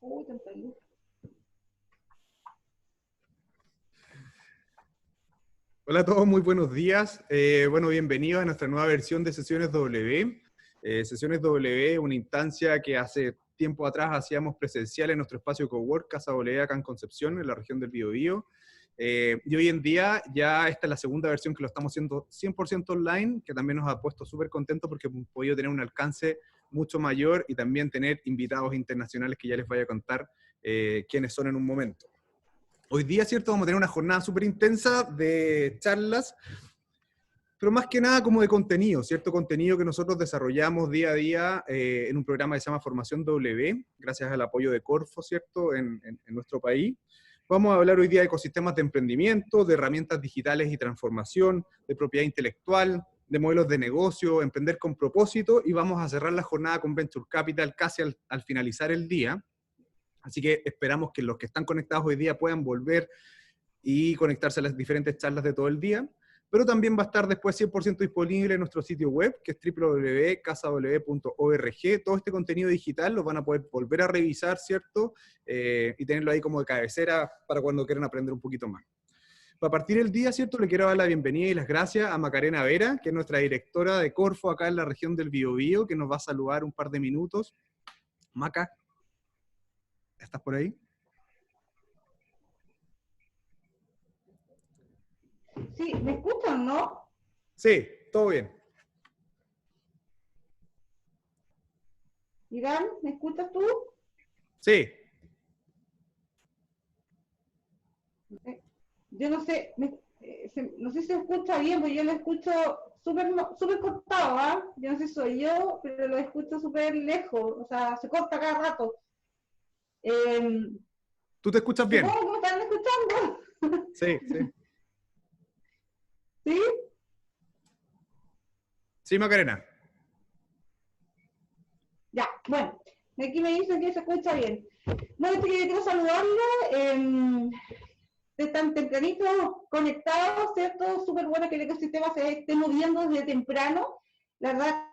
Uy, tempranito. Hola a todos, muy buenos días. Bueno, bienvenidos a nuestra nueva versión de Sesiones W. Sesiones W, una instancia que hace tiempo atrás hacíamos presencial en nuestro espacio cowork Casa W acá en Concepción, en la región del Biobío. Y hoy en día ya esta es la segunda versión que lo estamos haciendo 100% online, que también nos ha puesto súper contentos porque hemos podido tener un alcance mucho mayor y también tener invitados internacionales que ya les voy a contar quiénes son en un momento. Hoy día, ¿cierto? Vamos a tener una jornada súper intensa de charlas, pero más que nada como de contenido, ¿cierto? Contenido que nosotros desarrollamos día a día en un programa que se llama Formación W, gracias al apoyo de Corfo, ¿cierto? En nuestro país. Vamos a hablar hoy día de ecosistemas de emprendimiento, de herramientas digitales y transformación, de propiedad intelectual, de modelos de negocio, emprender con propósito, y vamos a cerrar la jornada con Venture Capital casi al finalizar el día. Así que esperamos que los que están conectados hoy día puedan volver y conectarse a las diferentes charlas de todo el día, pero también va a estar después 100% disponible en nuestro sitio web, que es www.casaw.org. Todo este contenido digital lo van a poder volver a revisar, ¿cierto? Y tenerlo ahí como de cabecera para cuando quieran aprender un poquito más. Para partir el día, ¿cierto? Le quiero dar la bienvenida y las gracias a Macarena Vera, que es nuestra directora de Corfo acá en la región del Biobío, que nos va a saludar un par de minutos. Maca, ¿estás por ahí? Sí, ¿me escuchan, no? Sí, todo bien. Iván, ¿me escuchas tú? Sí. Yo no sé, no sé si se escucha bien, porque yo lo escucho súper cortado, ¿ah? Yo no sé si soy yo, pero lo escucho súper lejos, o sea, se corta cada rato. ¿Tú te escuchas bien? ¿Cómo me están escuchando? Sí, sí. ¿Sí? Sí, Macarena. Ya, bueno, aquí me dicen que se escucha bien. Bueno, quiero saludarle, de tan tempranito conectados, ¿cierto? Súper bueno que el ecosistema se esté moviendo desde temprano. La verdad,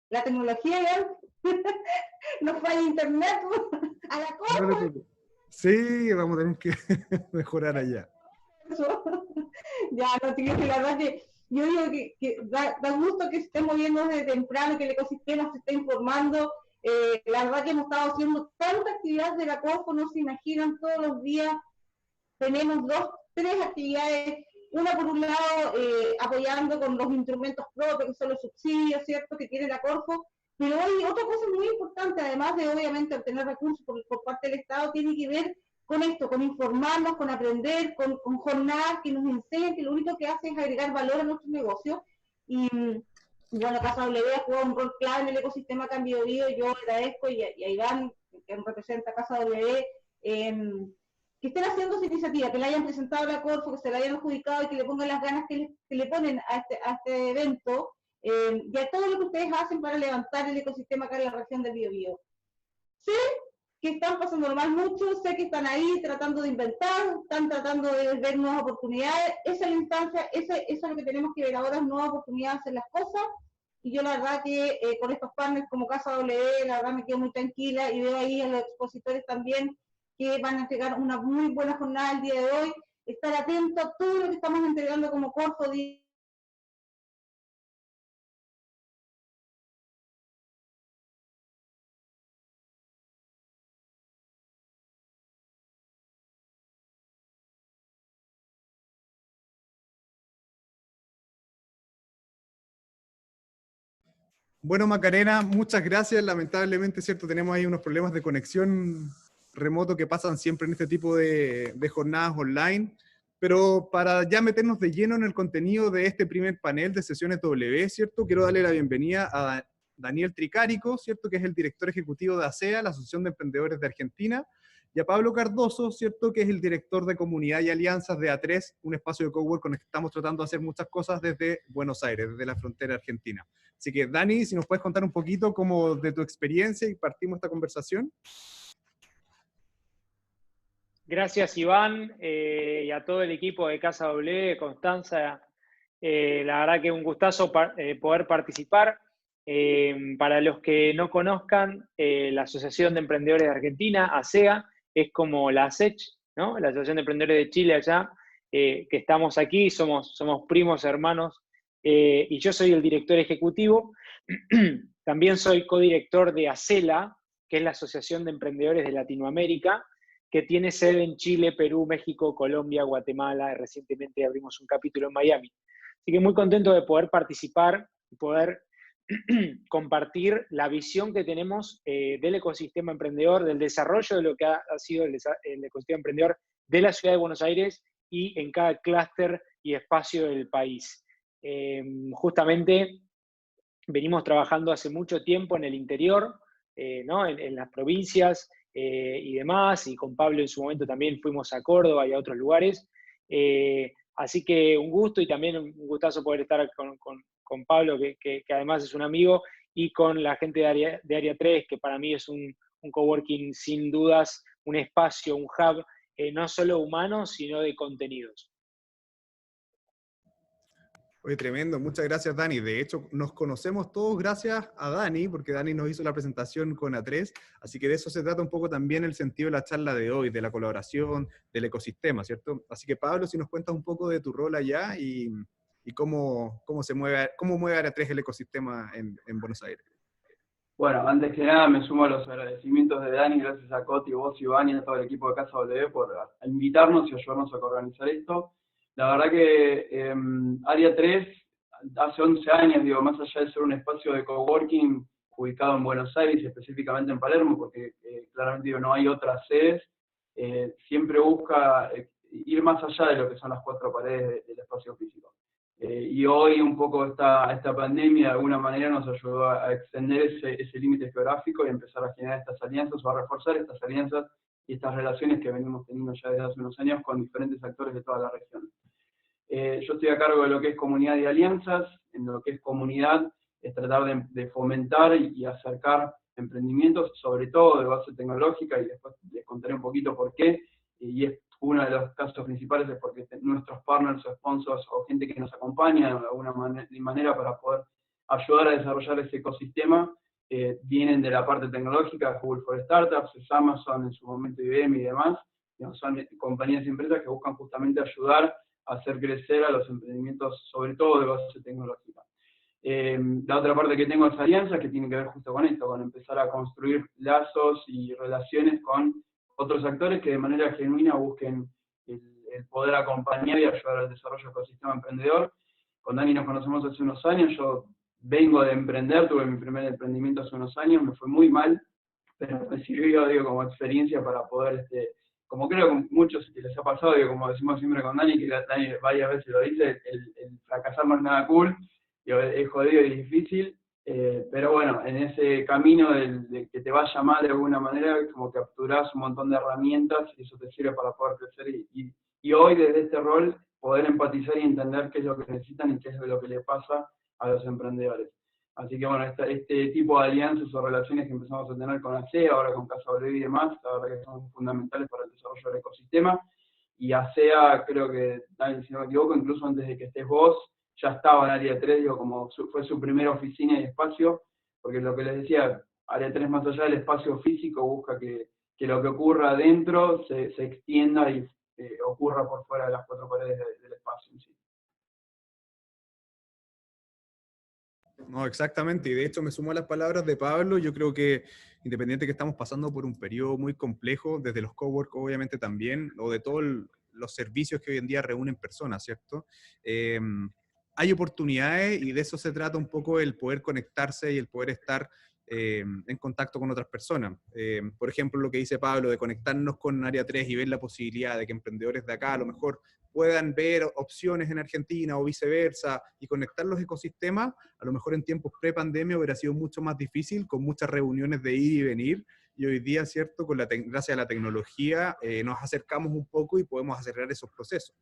la tecnología ya nos falla internet a la No te cosa. preocupes. Sí, vamos a tener que mejorar allá. Ya, no, tío, que la verdad que yo digo que da gusto que se esté moviendo desde temprano, que el ecosistema se esté informando. La verdad que hemos estado haciendo tanta actividad de la COFO, no se imaginan, todos los días tenemos tres actividades. Una por un lado apoyando con los instrumentos propios, que son los subsidios, ¿cierto?, que tiene la Corfo, pero hay otra cosa muy importante, además de obviamente obtener recursos por parte del Estado, tiene que ver con esto, con informarnos, con aprender, con jornadas que nos enseñen que lo único que hace es agregar valor a nuestro negocio. Y bueno, Casa W ha jugado un rol clave en el ecosistema Cambio de Vida, y yo agradezco y a Iván, que representa Casa W, que estén haciendo esa iniciativa, que la hayan presentado a la Corfo, que se la hayan adjudicado y que le pongan las ganas que le ponen a este evento, y a todo lo que ustedes hacen para levantar el ecosistema acá en la región del Biobío. Sé que están pasando mal mucho, sé que están ahí tratando de inventar, están tratando de ver nuevas oportunidades. Esa es la instancia, eso es lo que tenemos que ver ahora, nuevas oportunidades de hacer las cosas. Y yo la verdad que con estos partners como Casa W, la verdad me quedo muy tranquila y veo ahí a los expositores también que van a entregar una muy buena jornada el día de hoy. Estar atento a todo lo que estamos entregando como Corfo. Bueno, Macarena, muchas gracias. Lamentablemente, cierto, tenemos ahí unos problemas de conexión remoto que pasan siempre en este tipo de jornadas online. Pero para ya meternos de lleno en el contenido de este primer panel de Sesiones W, ¿cierto? Quiero darle la bienvenida a Daniel Tricarico, ¿cierto? Que es el director ejecutivo de ASEA, la Asociación de Emprendedores de Argentina. y a Pablo Cardoso, ¿cierto?, que es el director de comunidad y alianzas de A3, un espacio de cowork con el que estamos tratando de hacer muchas cosas desde Buenos Aires, desde la frontera argentina. Así que, Dani, si nos puedes contar un poquito como de tu experiencia y partimos esta conversación. Gracias, Iván, y a todo el equipo de Casa W, Constanza. La verdad que un gustazo poder participar. Para los que no conozcan, la Asociación de Emprendedores de Argentina, ASEA, es como la ASECH, ¿no? La Asociación de Emprendedores de Chile allá, que estamos aquí, somos primos, hermanos, y yo soy el director ejecutivo. También soy codirector de ACELA, que es la Asociación de Emprendedores de Latinoamérica, que tiene sede en Chile, Perú, México, Colombia, Guatemala, y recientemente abrimos un capítulo en Miami. Así que muy contento de poder participar y poder compartir la visión que tenemos del ecosistema emprendedor, del desarrollo de lo que ha sido el ecosistema emprendedor de la Ciudad de Buenos Aires y en cada clúster y espacio del país. Justamente venimos trabajando hace mucho tiempo en el interior, ¿no? en las provincias y demás, y con Pablo en su momento también fuimos a Córdoba y a otros lugares. Así que un gusto y también un gustazo poder estar con Pablo, que además es un amigo, y con la gente de Área 3, que para mí es un coworking sin dudas, un espacio, un hub, no solo humano, sino de contenidos. Oye, tremendo, muchas gracias, Dani. De hecho, nos conocemos todos gracias a Dani, porque Dani nos hizo la presentación con A3, así que de eso se trata un poco también el sentido de la charla de hoy, de la colaboración, del ecosistema, ¿cierto? Así que, Pablo, si nos cuentas un poco de tu rol allá y cómo mueve A3 el ecosistema en Buenos Aires. Bueno, antes que nada me sumo a los agradecimientos de Dani, gracias a Coti, vos, Iván y a todo el equipo de Casa W por invitarnos y ayudarnos a organizar esto. La verdad que Área 3, hace 11 años, digo, más allá de ser un espacio de coworking ubicado en Buenos Aires, específicamente en Palermo, porque claramente digo, no hay otras sedes, siempre busca ir más allá de lo que son las cuatro paredes del espacio físico. Y hoy un poco esta pandemia de alguna manera nos ayudó a extender ese límite geográfico y empezar a generar estas alianzas o a reforzar estas alianzas y estas relaciones que venimos teniendo ya desde hace unos años con diferentes actores de toda la región. Yo estoy a cargo de lo que es comunidad y alianzas. En lo que es comunidad es tratar de fomentar y acercar emprendimientos, sobre todo de base tecnológica, y después les contaré un poquito por qué, y es uno de los casos principales es porque nuestros partners o sponsors o gente que nos acompaña de alguna manera para poder ayudar a desarrollar ese ecosistema, vienen de la parte tecnológica, Google for Startups, Amazon, en su momento IBM y demás, son compañías y empresas que buscan justamente ayudar a hacer crecer a los emprendimientos, sobre todo de base tecnológica. La otra parte que tengo es alianzas, que tiene que ver justo con esto, con empezar a construir lazos y relaciones con otros actores que de manera genuina busquen el poder acompañar y ayudar al desarrollo del ecosistema emprendedor. Con Dani nos conocemos hace unos años, yo vengo de emprender, tuve mi primer emprendimiento hace unos años, me fue muy mal, pero me sirvió, digo, como experiencia para poder, como creo que a muchos que les ha pasado, digo, como decimos siempre con Dani, que Dani varias veces lo dice, el fracasar no es nada cool, digo, es jodido y difícil, pero bueno, en ese camino de que te vaya mal de alguna manera, como capturás un montón de herramientas y eso te sirve para poder crecer y hoy desde este rol poder empatizar y entender qué es lo que necesitan y qué es lo que le pasa a los emprendedores. Así que bueno, este tipo de alianzas o relaciones que empezamos a tener con ASEA, ahora con Casa W y demás, la verdad que son fundamentales para el desarrollo del ecosistema. Y ASEA, creo que, Dani, si no me equivoco, incluso antes de que estés vos, ya estaba en Área 3, digo, como fue su primera oficina y espacio, porque lo que les decía, Área 3 más allá del espacio físico busca que lo que ocurra adentro se extienda y ocurra por fuera de las cuatro paredes del espacio en sí. No, exactamente, y de hecho me sumo a las palabras de Pablo. Yo creo que independiente que estamos pasando por un periodo muy complejo, desde los cowork obviamente también, o de todos los servicios que hoy en día reúnen personas, ¿cierto? Hay oportunidades y de eso se trata un poco el poder conectarse y el poder estar en contacto con otras personas. Por ejemplo, lo que dice Pablo de conectarnos con Área 3 y ver la posibilidad de que emprendedores de acá a lo mejor puedan ver opciones en Argentina o viceversa y conectar los ecosistemas, a lo mejor en tiempos pre-pandemia hubiera sido mucho más difícil, con muchas reuniones de ir y venir, y hoy día, ¿cierto?, gracias a la tecnología nos acercamos un poco y podemos acelerar esos procesos.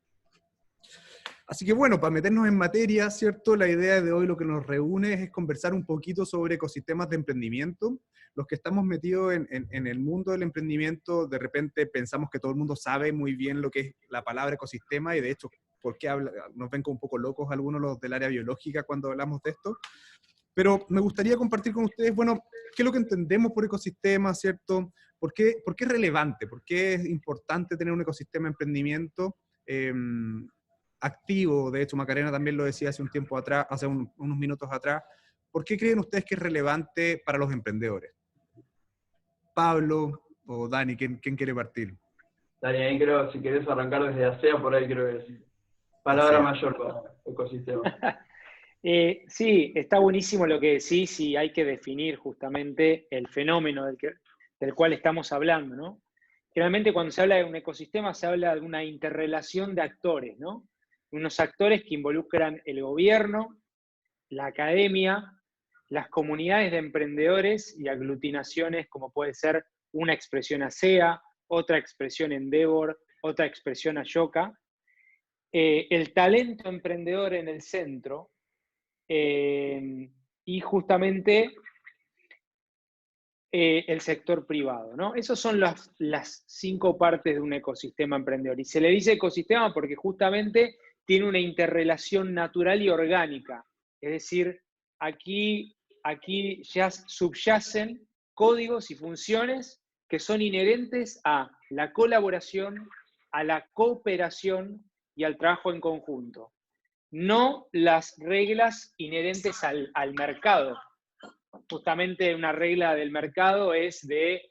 Así que bueno, para meternos en materia, ¿cierto? La idea de hoy, lo que nos reúne es conversar un poquito sobre ecosistemas de emprendimiento. Los que estamos metidos en el mundo del emprendimiento, de repente pensamos que todo el mundo sabe muy bien lo que es la palabra ecosistema, y de hecho, ¿por qué nos ven como un poco locos algunos los del área biológica cuando hablamos de esto? Pero me gustaría compartir con ustedes, bueno, qué es lo que entendemos por ecosistema, ¿cierto? ¿Por qué es relevante? ¿Por qué es importante tener un ecosistema de emprendimiento activo? De hecho, Macarena también lo decía hace un tiempo atrás, hace unos minutos atrás. ¿Por qué creen ustedes que es relevante para los emprendedores? Pablo o Dani, ¿quién quiere partir? Dani, ahí creo, si querés arrancar desde ASEA, por ahí creo que es palabra mayor para ecosistema. Sí, está buenísimo lo que decís, y hay que definir justamente el fenómeno del cual estamos hablando, ¿no? Generalmente cuando se habla de un ecosistema se habla de una interrelación de actores, ¿no? Unos actores que involucran el gobierno, la academia, las comunidades de emprendedores y aglutinaciones como puede ser una expresión ASEA, otra expresión Endeavor, otra expresión Ashoka. El talento emprendedor en el centro, y justamente el sector privado, ¿no? Esas son las 5 partes de un ecosistema emprendedor. Y se le dice ecosistema porque justamente tiene una interrelación natural y orgánica. Es decir, aquí ya subyacen códigos y funciones que son inherentes a la colaboración, a la cooperación y al trabajo en conjunto. No las reglas inherentes al mercado. Justamente una regla del mercado es de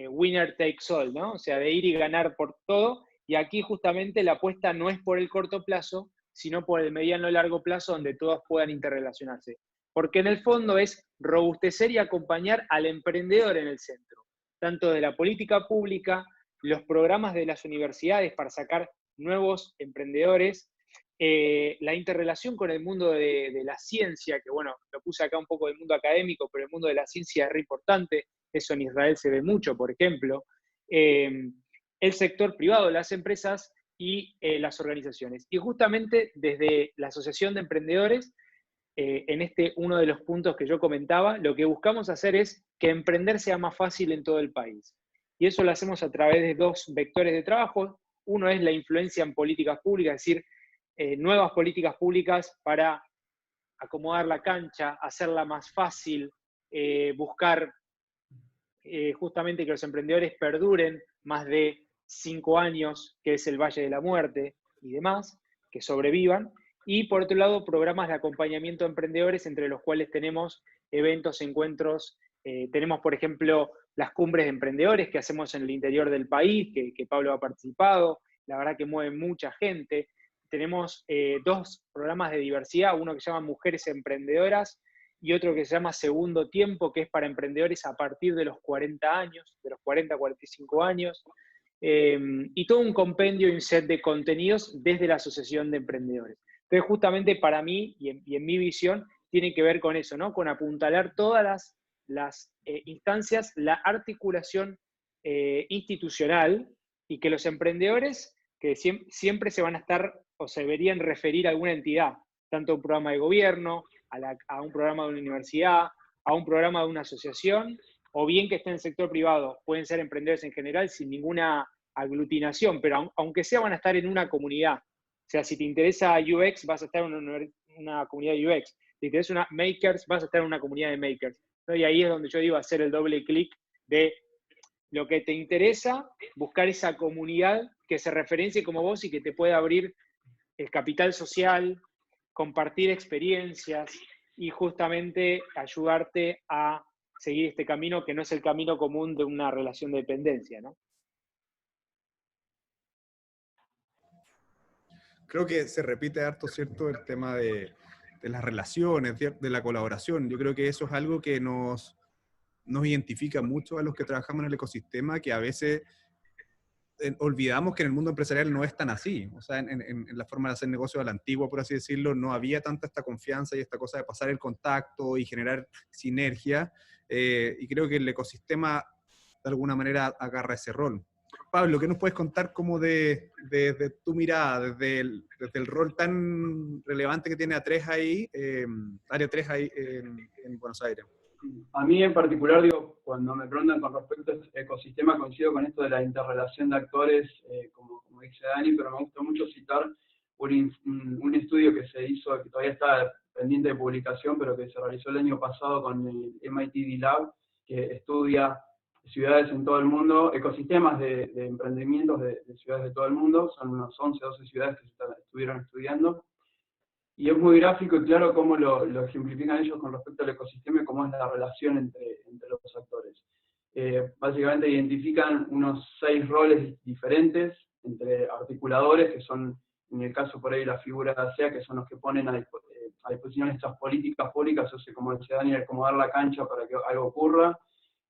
winner takes all, ¿no? O sea, de ir y ganar por todo. Y aquí justamente la apuesta no es por el corto plazo, sino por el mediano y largo plazo, donde todos puedan interrelacionarse. Porque en el fondo es robustecer y acompañar al emprendedor en el centro, tanto de la política pública, los programas de las universidades para sacar nuevos emprendedores, la interrelación con el mundo de la ciencia, que bueno, lo puse acá un poco del mundo académico, pero el mundo de la ciencia es re importante, eso en Israel se ve mucho, por ejemplo, el sector privado, las empresas y las organizaciones. Y justamente desde la Asociación de Emprendedores, en uno de los puntos que yo comentaba, lo que buscamos hacer es que emprender sea más fácil en todo el país. Y eso lo hacemos a través de 2 vectores de trabajo. Uno es la influencia en políticas públicas, es decir, nuevas políticas públicas para acomodar la cancha, hacerla más fácil, buscar justamente que los emprendedores perduren más de 5 años, que es el Valle de la Muerte y demás, que sobrevivan. Y por otro lado, programas de acompañamiento a emprendedores, entre los cuales tenemos eventos, encuentros, tenemos por ejemplo las cumbres de emprendedores que hacemos en el interior del país, que Pablo ha participado, la verdad que mueve mucha gente. Tenemos 2 programas de diversidad, uno que se llama Mujeres Emprendedoras y otro que se llama Segundo Tiempo, que es para emprendedores a partir de los 40 años, de los 40 a 45 años, y todo un compendio y un set de contenidos desde la Asociación de Emprendedores. Entonces, justamente para mí y en mi visión, tiene que ver con eso, ¿no? Con apuntalar todas las instancias, la articulación institucional, y que los emprendedores que siempre se van a estar o se deberían referir a alguna entidad, tanto a un programa de gobierno, a un programa de una universidad, a un programa de una asociación, o bien que esté en el sector privado. Pueden ser emprendedores en general sin ninguna aglutinación, pero aunque sea van a estar en una comunidad. O sea, si te interesa UX, vas a estar en una comunidad de UX. Si te interesa una Makers, vas a estar en una comunidad de Makers. ¿No? Y ahí es donde yo digo hacer el doble clic de lo que te interesa, buscar esa comunidad que se referencie como vos y que te pueda abrir el capital social, compartir experiencias y justamente ayudarte a seguir este camino que no es el camino común de una relación de dependencia, ¿no? Creo que se repite harto, ¿cierto?, el tema de las relaciones, de la colaboración. Yo creo que eso es algo que nos identifica mucho a los que trabajamos en el ecosistema, que a veces olvidamos que en el mundo empresarial no es tan así. O sea, en la forma de hacer negocio a la antigua, por así decirlo, no había tanta esta confianza y esta cosa de pasar el contacto y generar sinergia. Y creo que el ecosistema de alguna manera agarra ese rol. Pablo, ¿qué nos puedes contar como de tu mirada, desde el rol tan relevante que tiene A3 ahí, Área 3 ahí en Buenos Aires? A mí en particular, digo, cuando me preguntan con respecto a este ecosistema, coincido con esto de la interrelación de actores, como dice Dani, pero me gusta mucho citar un estudio que se hizo, que todavía está pendiente de publicación, pero que se realizó el año pasado con el MIT D-Lab, que estudia ciudades en todo el mundo, ecosistemas de emprendimientos de ciudades de todo el mundo, son unos 11, 12 ciudades que estuvieron estudiando, y es muy gráfico y claro cómo lo ejemplifican ellos con respecto al ecosistema y cómo es la relación entre los actores. Básicamente identifican unos 6 roles diferentes entre articuladores, que son, en el caso por ahí la figura de ASEA, que son los que ponen a disposición estas políticas públicas, o sea, como decía Daniel, como dar la cancha para que algo ocurra.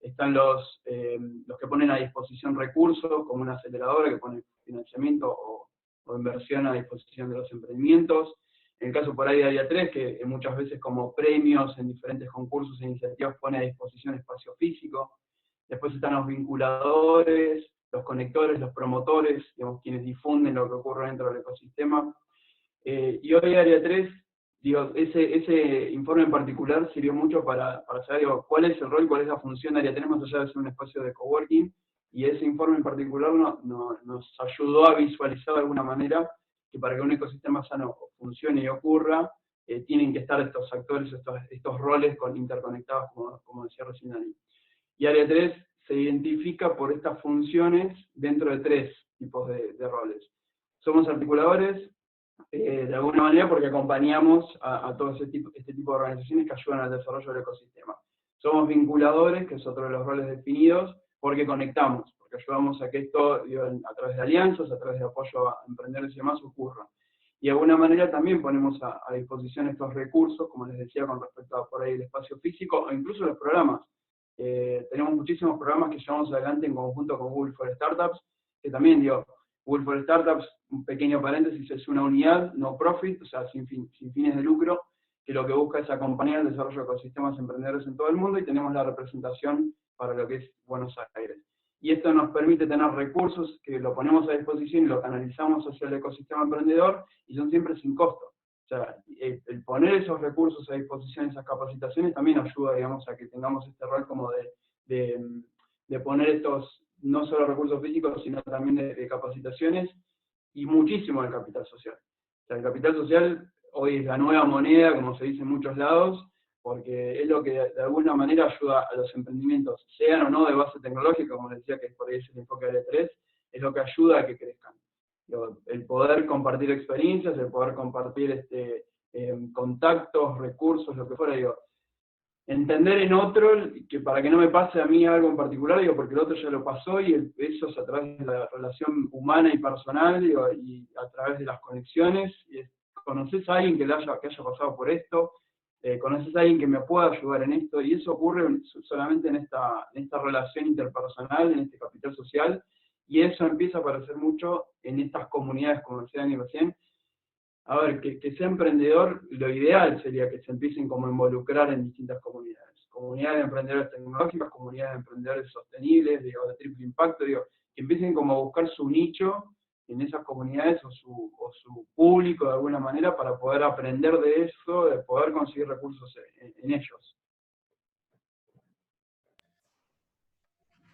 Están los que ponen a disposición recursos, como una aceleradora que pone financiamiento o inversión a disposición de los emprendimientos. En el caso por ahí de Área 3, que muchas veces como premios en diferentes concursos e iniciativas pone a disposición espacio físico. Después están los vinculadores, los conectores, los promotores, digamos, quienes difunden lo que ocurre dentro del ecosistema. Y hoy Área 3, digo, ese informe en particular sirvió mucho para saber, digo, cuál es el rol, cuál es la función de Área 3, más allá de ser un espacio de coworking, y ese informe en particular nos ayudó a visualizar de alguna manera que para que un ecosistema sano funcione y ocurra, tienen que estar estos actores, estos roles interconectados, como decía recién Dani. Y Área 3 se identifica por estas funciones dentro de 3 tipos de roles. Somos articuladores, de alguna manera, porque acompañamos a todo este tipo de organizaciones que ayudan al desarrollo del ecosistema. Somos vinculadores, que es otro de los roles definidos, porque conectamos, porque ayudamos a que esto, digo, a través de alianzas, a través de apoyo a emprendedores y demás, ocurra. Y de alguna manera también ponemos a disposición estos recursos, como les decía, con respecto a por ahí el espacio físico, o incluso los programas. Tenemos muchísimos programas que llevamos adelante en conjunto con Google for Startups, que también, digo, Google for Startups, un pequeño paréntesis, es una unidad no profit, o sea, sin fines de lucro, que lo que busca es acompañar el desarrollo de ecosistemas emprendedores en todo el mundo, y tenemos la representación para lo que es Buenos Aires. Y esto nos permite tener recursos que lo ponemos a disposición y lo canalizamos hacia el ecosistema emprendedor, y son siempre sin costo. O sea, el poner esos recursos a disposición, esas capacitaciones, también ayuda, digamos, a que tengamos este rol como de poner estos, no solo recursos físicos, sino también de capacitaciones, y muchísimo del capital social. O sea, el capital social hoy es la nueva moneda, como se dice en muchos lados, porque es lo que de alguna manera ayuda a los emprendimientos, sean o no de base tecnológica, como les decía, que por ahí es el enfoque de L3, es lo que ayuda a que crezcan. El poder compartir experiencias, el poder compartir contactos, recursos, lo que fuera, digo, entender en otro, que para que no me pase a mí algo en particular, digo, porque el otro ya lo pasó, y eso es a través de la relación humana y personal, digo, y a través de las conexiones, y conoces a alguien que haya pasado por esto, conoces a alguien que me pueda ayudar en esto, y eso ocurre solamente en esta relación interpersonal, en este capital social, y eso empieza a aparecer mucho en estas comunidades, como decía Dani recién. A ver, que sea emprendedor, lo ideal sería que se empiecen como a involucrar en distintas comunidades. Comunidades de emprendedores tecnológicas, comunidades de emprendedores sostenibles, digo, de triple impacto, digo, que empiecen como a buscar su nicho en esas comunidades o su público de alguna manera para poder aprender de eso, de poder conseguir recursos en ellos.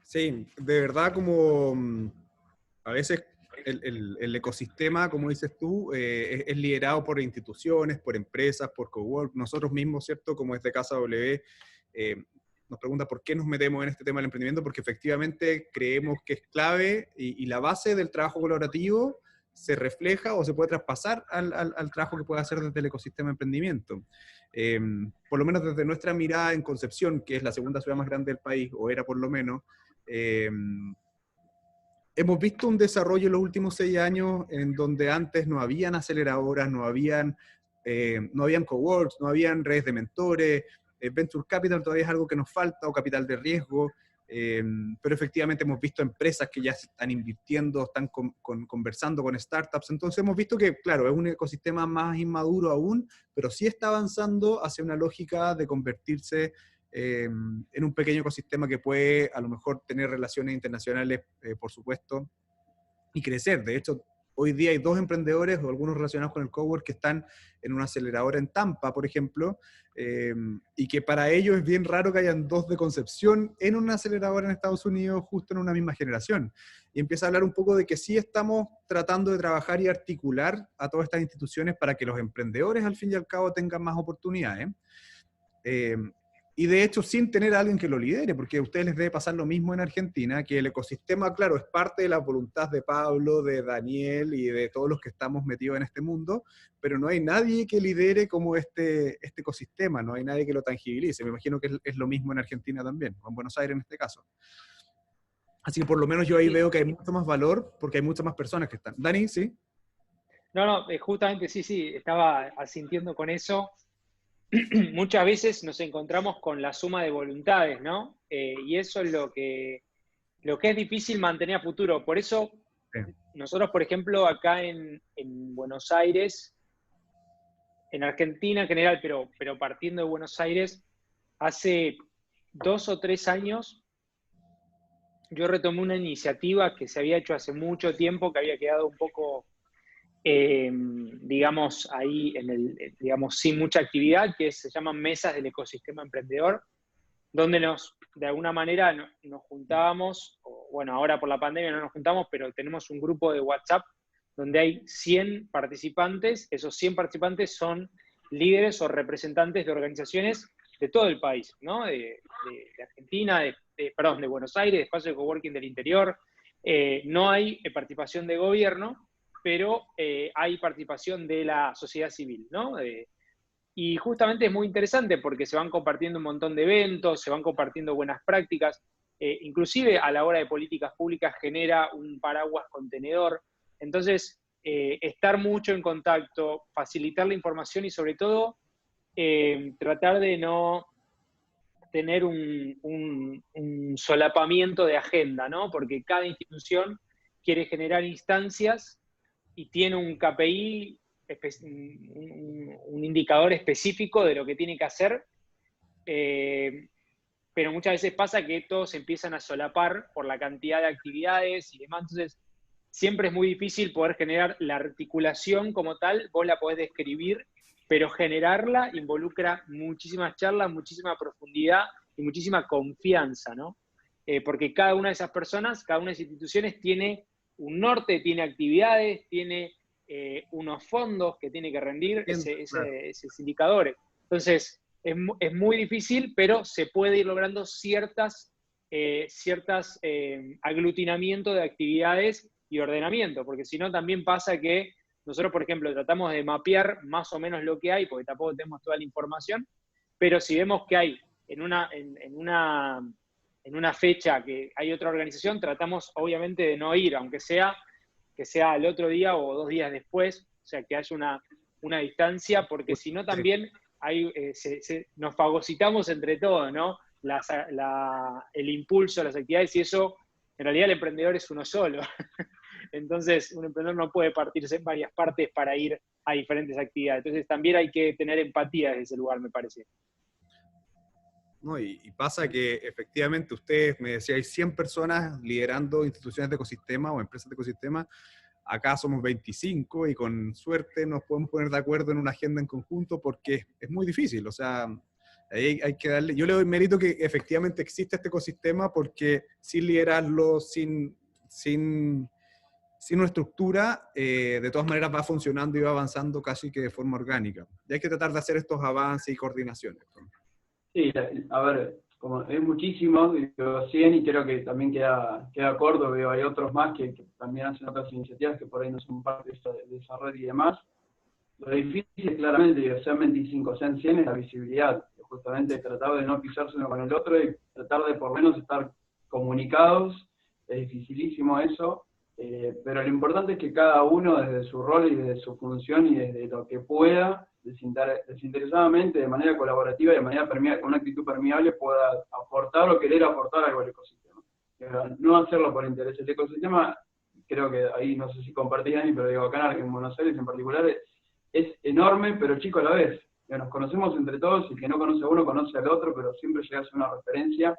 Sí, de verdad como a veces el ecosistema, como dices tú, es liderado por instituciones, por empresas, por cowork. Nosotros mismos, ¿cierto? Como desde Casa W, nos pregunta por qué nos metemos en este tema del emprendimiento, porque efectivamente creemos que es clave y la base del trabajo colaborativo se refleja o se puede traspasar al trabajo que puede hacer desde el ecosistema de emprendimiento. Por lo menos desde nuestra mirada en Concepción, que es la segunda ciudad más grande del país, o era por lo menos, hemos visto un desarrollo en los últimos 6 años en donde antes no habían aceleradoras, no habían coworks, no habían redes de mentores, Venture Capital todavía es algo que nos falta, o capital de riesgo, pero efectivamente hemos visto empresas que ya se están invirtiendo, están conversando con startups, entonces hemos visto que, claro, es un ecosistema más inmaduro aún, pero sí está avanzando hacia una lógica de convertirse en un pequeño ecosistema que puede a lo mejor tener relaciones internacionales, por supuesto, y crecer. De hecho, hoy día hay 2 emprendedores o algunos relacionados con el cowork que están en una aceleradora en Tampa, por ejemplo, y que para ellos es bien raro que hayan 2 de Concepción en una aceleradora en Estados Unidos justo en una misma generación. Y empieza a hablar un poco de que sí estamos tratando de trabajar y articular a todas estas instituciones para que los emprendedores al fin y al cabo tengan más oportunidades. Y de hecho, sin tener a alguien que lo lidere, porque a ustedes les debe pasar lo mismo en Argentina, que el ecosistema, claro, es parte de la voluntad de Pablo, de Daniel y de todos los que estamos metidos en este mundo, pero no hay nadie que lidere como este ecosistema, no hay nadie que lo tangibilice. Me imagino que es lo mismo en Argentina también, o en Buenos Aires en este caso. Así que por lo menos yo ahí veo que hay mucho más valor, porque hay muchas más personas que están. Dani, ¿sí? No, justamente sí, estaba asintiendo con eso. Muchas veces nos encontramos con la suma de voluntades, ¿no? Y eso es lo que es difícil mantener a futuro. Por eso, nosotros, por ejemplo, acá en Buenos Aires, en Argentina en general, pero partiendo de Buenos Aires, hace 2 o 3 años, yo retomé una iniciativa que se había hecho hace mucho tiempo, que había quedado un poco... digamos, ahí digamos, sin mucha actividad, que se llaman mesas del ecosistema emprendedor, donde de alguna manera nos juntábamos, bueno, ahora por la pandemia no nos juntamos, pero tenemos un grupo de WhatsApp donde hay 100 participantes, esos 100 participantes son líderes o representantes de organizaciones de todo el país, ¿no? De Argentina, perdón, de Buenos Aires, de espacio de coworking del interior. No hay participación de gobierno, pero hay participación de la sociedad civil, ¿no? Y justamente es muy interesante porque se van compartiendo un montón de eventos, se van compartiendo buenas prácticas, inclusive a la hora de políticas públicas genera un paraguas contenedor. Entonces, estar mucho en contacto, facilitar la información y sobre todo tratar de no tener un solapamiento de agenda, ¿no? Porque cada institución quiere generar instancias y tiene un KPI, un indicador específico de lo que tiene que hacer, pero muchas veces pasa que todos empiezan a solapar por la cantidad de actividades y demás, entonces siempre es muy difícil poder generar la articulación como tal, vos la podés describir, pero generarla involucra muchísimas charlas, muchísima profundidad y muchísima confianza, ¿no? Porque cada una de esas personas, cada una de esas instituciones tiene un norte, tiene actividades, tiene unos fondos que tiene que rendir esos indicadores. Entonces, es muy difícil, pero se puede ir logrando ciertos aglutinamientos de actividades y ordenamiento, porque si no también pasa que nosotros, por ejemplo, tratamos de mapear más o menos lo que hay, porque tampoco tenemos toda la información, pero si vemos que hay en una fecha que hay otra organización, tratamos obviamente de no ir, aunque sea que sea el otro día o 2 días después, o sea, que haya una distancia, porque si no también nos fagocitamos entre todos, ¿no? El impulso, las actividades, y eso, en realidad el emprendedor es uno solo. Entonces, un emprendedor no puede partirse en varias partes para ir a diferentes actividades. Entonces, también hay que tener empatía desde ese lugar, me parece. No, y pasa que efectivamente ustedes me decían, hay 100 personas liderando instituciones de ecosistema o empresas de ecosistema. Acá somos 25 y con suerte nos podemos poner de acuerdo en una agenda en conjunto porque es muy difícil. O sea, ahí hay que darle... Yo le doy mérito que efectivamente existe este ecosistema porque sin liderarlo, sin una estructura, de todas maneras va funcionando y va avanzando casi que de forma orgánica. Y hay que tratar de hacer estos avances y coordinaciones. Sí, a ver, como es muchísimo, digo 100 y creo que también queda corto, veo hay otros más que también hacen otras iniciativas que por ahí no son parte de esa red y demás. Lo difícil claramente, digo, sean 25, sean 100, es la visibilidad, justamente tratar de no pisarse uno con el otro y tratar de por lo menos estar comunicados, es dificilísimo eso, pero lo importante es que cada uno desde su rol y desde su función y desde lo que pueda, desinteresadamente, de manera colaborativa y de manera con una actitud permeable, pueda aportar o querer aportar algo al ecosistema. No hacerlo por interés. El ecosistema, creo que ahí no sé si compartían, pero digo, acá en Buenos Aires en particular, es enorme, pero chico a la vez. nos conocemos entre todos, y el que no conoce a uno conoce al otro, pero siempre llega a ser una referencia.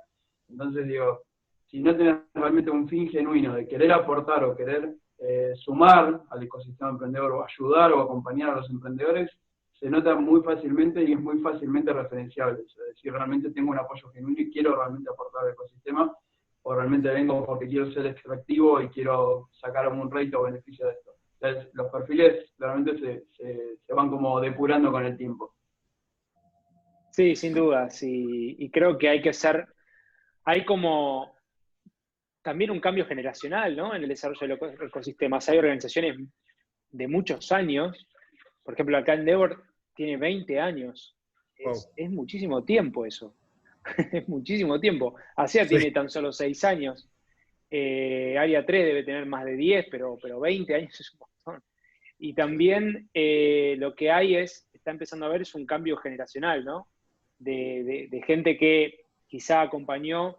Entonces digo, si no tenés realmente un fin genuino de querer aportar o querer sumar al ecosistema emprendedor, o ayudar o acompañar a los emprendedores, se nota muy fácilmente y es muy fácilmente referenciable. Es decir, realmente tengo un apoyo genuino y quiero realmente aportar al ecosistema, o realmente vengo porque quiero ser extractivo y quiero sacar un rédito o beneficio de esto. Entonces, los perfiles claramente se van como depurando con el tiempo. Sí, sin duda, sí. Y creo que hay como también un cambio generacional, ¿no? En el desarrollo de los ecosistemas. Hay organizaciones de muchos años, por ejemplo, acá Endeavor tiene 20 años. Es muchísimo tiempo eso. Es muchísimo tiempo. ASEA tiene tan solo 6 años. Área 3 debe tener más de 10, pero 20 años es un montón. Y también lo que está empezando a ver es un cambio generacional, ¿no? De gente que quizá acompañó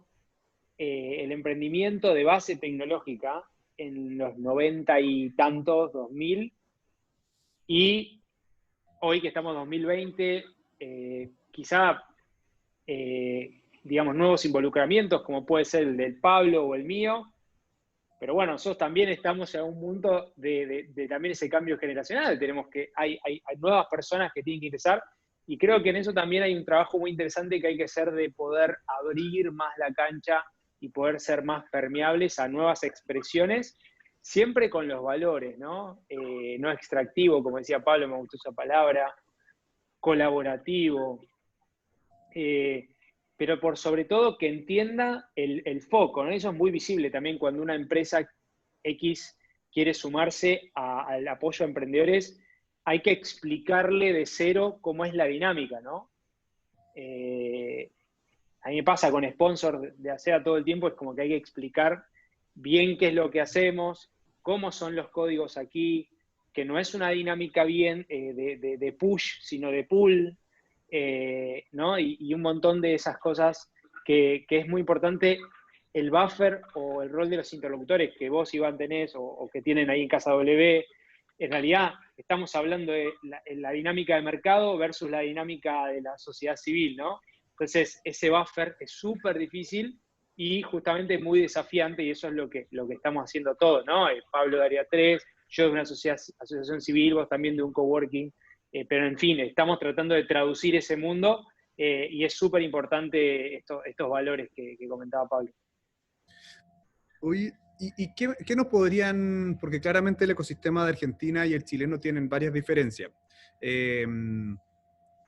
el emprendimiento de base tecnológica en los 90 y tantos, 2000, y hoy que estamos en 2020, quizá, digamos, nuevos involucramientos, como puede ser el del Pablo o el mío, pero bueno, nosotros también estamos en un punto de también ese cambio generacional, hay nuevas personas que tienen que ingresar, y creo que en eso también hay un trabajo muy interesante que hay que hacer, de poder abrir más la cancha y poder ser más permeables a nuevas expresiones, siempre con los valores, ¿no? No extractivo, como decía Pablo, me gustó esa palabra, colaborativo, pero por sobre todo que entienda el foco, ¿no? Eso es muy visible también cuando una empresa X quiere sumarse al apoyo a emprendedores. Hay que explicarle de cero cómo es la dinámica, ¿no? A mí me pasa con sponsor de ASEA todo el tiempo, es como que hay que explicar bien qué es lo que hacemos, cómo son los códigos aquí, que no es una dinámica bien de push, sino de pull, ¿no? Y un montón de esas cosas que es muy importante. El buffer o el rol de los interlocutores que vos, Iván, tenés o que tienen ahí en Casa W, en realidad estamos hablando de la dinámica de mercado versus la dinámica de la sociedad civil, ¿no? Entonces, ese buffer es súper difícil y justamente muy desafiante, y eso es lo que estamos haciendo todos, ¿no? Pablo de Área 3, yo de una asociación civil, vos también de un coworking, pero en fin, estamos tratando de traducir ese mundo y es súper importante estos valores que comentaba Pablo. Oye, ¿y qué nos podrían, porque claramente el ecosistema de Argentina y el chileno tienen varias diferencias,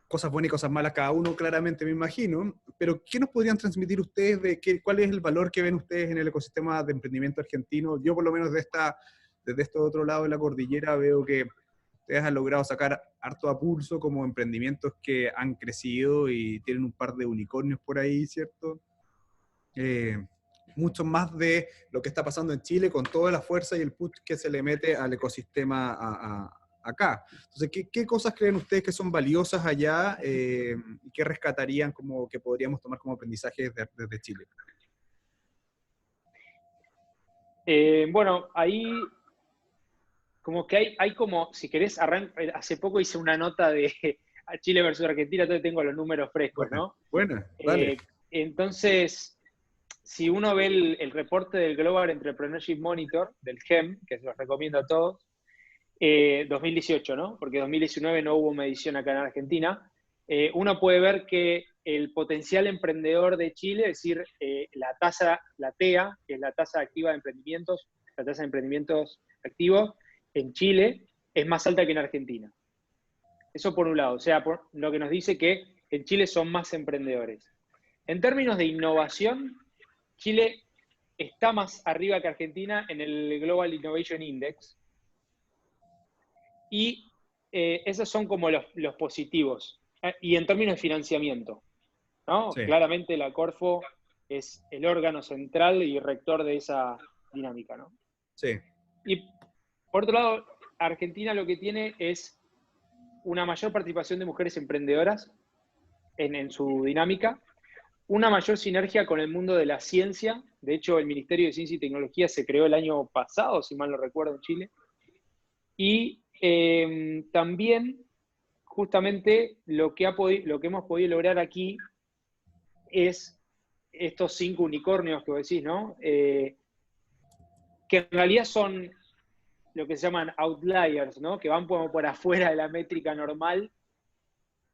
cosas buenas y cosas malas cada uno, claramente me imagino, pero ¿qué nos podrían transmitir ustedes cuál es el valor que ven ustedes en el ecosistema de emprendimiento argentino? Yo por lo menos desde este otro lado de la cordillera veo que ustedes han logrado sacar harto a pulso como emprendimientos que han crecido y tienen un par de unicornios por ahí, ¿cierto? Mucho más de lo que está pasando en Chile con toda la fuerza y el push que se le mete al ecosistema acá. Entonces, ¿qué cosas creen ustedes que son valiosas allá y qué rescatarían como que podríamos tomar como aprendizaje desde Chile? Bueno, ahí como que hay como, si querés, hace poco hice una nota de Chile versus Argentina, entonces tengo los números frescos, ¿no? Buena, dale. Entonces, si uno ve el reporte del Global Entrepreneurship Monitor, del GEM, que se los recomiendo a todos, 2018, ¿no? Porque 2019 no hubo medición acá en Argentina. Uno puede ver que el potencial emprendedor de Chile, es decir, la TEA, que es la tasa activa de emprendimientos, la tasa de emprendimientos activos, en Chile es más alta que en Argentina. Eso por un lado, o sea, por lo que nos dice que en Chile son más emprendedores. En términos de innovación, Chile está más arriba que Argentina en el Global Innovation Index. Y esos son como los positivos. Y en términos de financiamiento, ¿no? Sí. Claramente la Corfo es el órgano central y rector de esa dinámica, ¿no? Sí. Y por otro lado, Argentina lo que tiene es una mayor participación de mujeres emprendedoras en su dinámica, una mayor sinergia con el mundo de la ciencia. De hecho, el Ministerio de Ciencia y Tecnología se creó el año pasado, si mal no recuerdo, en Chile. Y también justamente lo que hemos podido lograr aquí es estos 5 unicornios que vos decís, ¿no? Que en realidad son lo que se llaman outliers, ¿no? Que van por afuera de la métrica normal.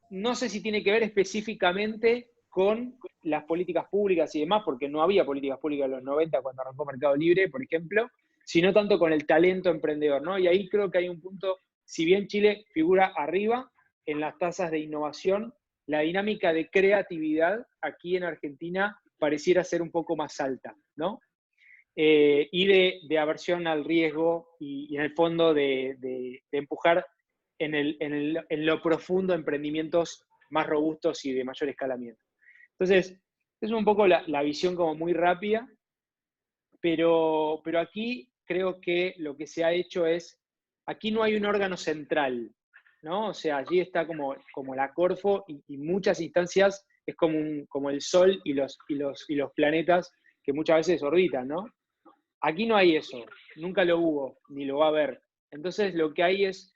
No sé si tiene que ver específicamente con las políticas públicas y demás, porque no había políticas públicas en los 90 cuando arrancó Mercado Libre, por ejemplo, sino tanto con el talento emprendedor, ¿no? Y ahí creo que hay un punto, si bien Chile figura arriba en las tasas de innovación, la dinámica de creatividad aquí en Argentina pareciera ser un poco más alta, ¿no? Y de aversión al riesgo y en el fondo de empujar en lo profundo emprendimientos más robustos y de mayor escalamiento. Entonces, es un poco la visión como muy rápida, pero aquí creo que lo que se ha hecho es, aquí no hay un órgano central, ¿no? O sea, allí está como la Corfo y muchas instancias es como el Sol y los planetas que muchas veces orbitan, ¿no? Aquí no hay eso, nunca lo hubo, ni lo va a haber. Entonces lo que hay es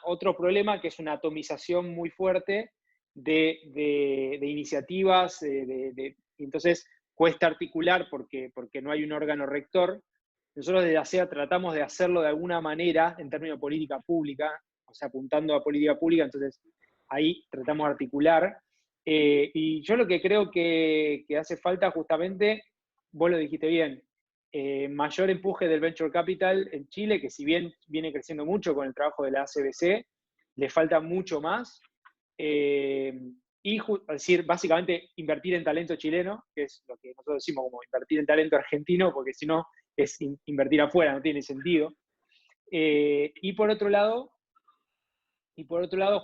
otro problema que es una atomización muy fuerte de iniciativas, entonces cuesta articular porque no hay un órgano rector. Nosotros desde ASEA tratamos de hacerlo de alguna manera en términos de política pública, o sea, apuntando a política pública, entonces ahí tratamos de articular. Y yo lo que creo que hace falta justamente, vos lo dijiste bien, mayor empuje del Venture Capital en Chile, que si bien viene creciendo mucho con el trabajo de la ACBC, le falta mucho más. Y es decir, básicamente invertir en talento chileno, que es lo que nosotros decimos como invertir en talento argentino, porque si no es invertir afuera, no tiene sentido. Y por otro lado,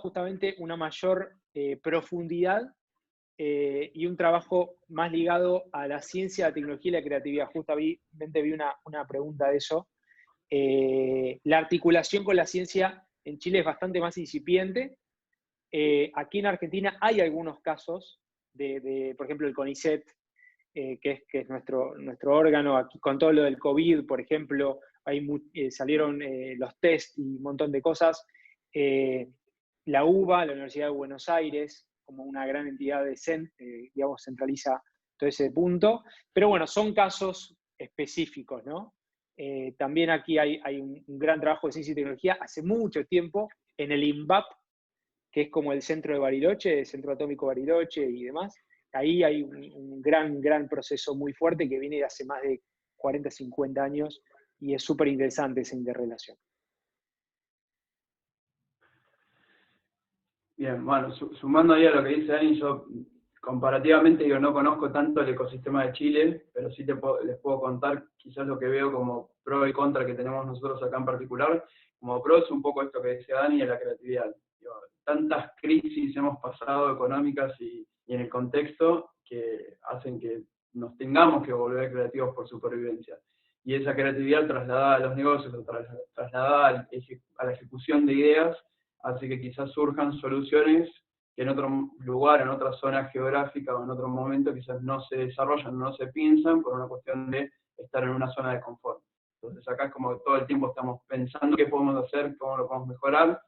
justamente una mayor profundidad y un trabajo más ligado a la ciencia, la tecnología y la creatividad. Justamente vi una pregunta de eso. La articulación con la ciencia en Chile es bastante más incipiente. Aquí en Argentina hay algunos casos por ejemplo, el CONICET, que es nuestro órgano, aquí, con todo lo del COVID, por ejemplo, salieron los test y un montón de cosas. La UBA, la Universidad de Buenos Aires, como una gran entidad digamos, centraliza todo ese punto. Pero bueno, son casos específicos, ¿no? También aquí hay un gran trabajo de ciencia y tecnología hace mucho tiempo en el INVAP, que es como el centro de Bariloche, el Centro Atómico Bariloche y demás. Ahí hay un gran proceso muy fuerte que viene de hace más de 40, 50 años y es súper interesante esa interrelación. Bien, bueno, sumando ahí a lo que dice Dani, yo comparativamente no conozco tanto el ecosistema de Chile, pero sí les puedo contar quizás lo que veo como pro y contra que tenemos nosotros acá en particular. Como pro es un poco esto que decía Dani de la creatividad. Tantas crisis hemos pasado económicas y en el contexto que hacen que nos tengamos que volver creativos por supervivencia. Y esa creatividad trasladada a los negocios, trasladada a la ejecución de ideas, hace que quizás surjan soluciones que en otro lugar, en otra zona geográfica o en otro momento quizás no se desarrollan, no se piensan por una cuestión de estar en una zona de confort. Entonces acá es como que todo el tiempo estamos pensando qué podemos hacer, cómo lo podemos mejorar.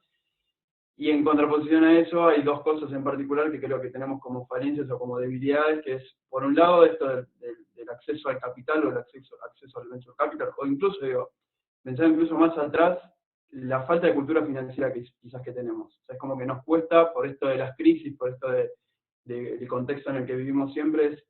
Y en contraposición a eso hay dos cosas en particular que creo que tenemos como falencias o como debilidades, que es, por un lado, esto del acceso al capital o el acceso al venture capital, o incluso, pensar incluso más atrás, la falta de cultura financiera quizás que tenemos. O sea, es como que nos cuesta, por esto de las crisis, por esto del contexto en el que vivimos siempre, es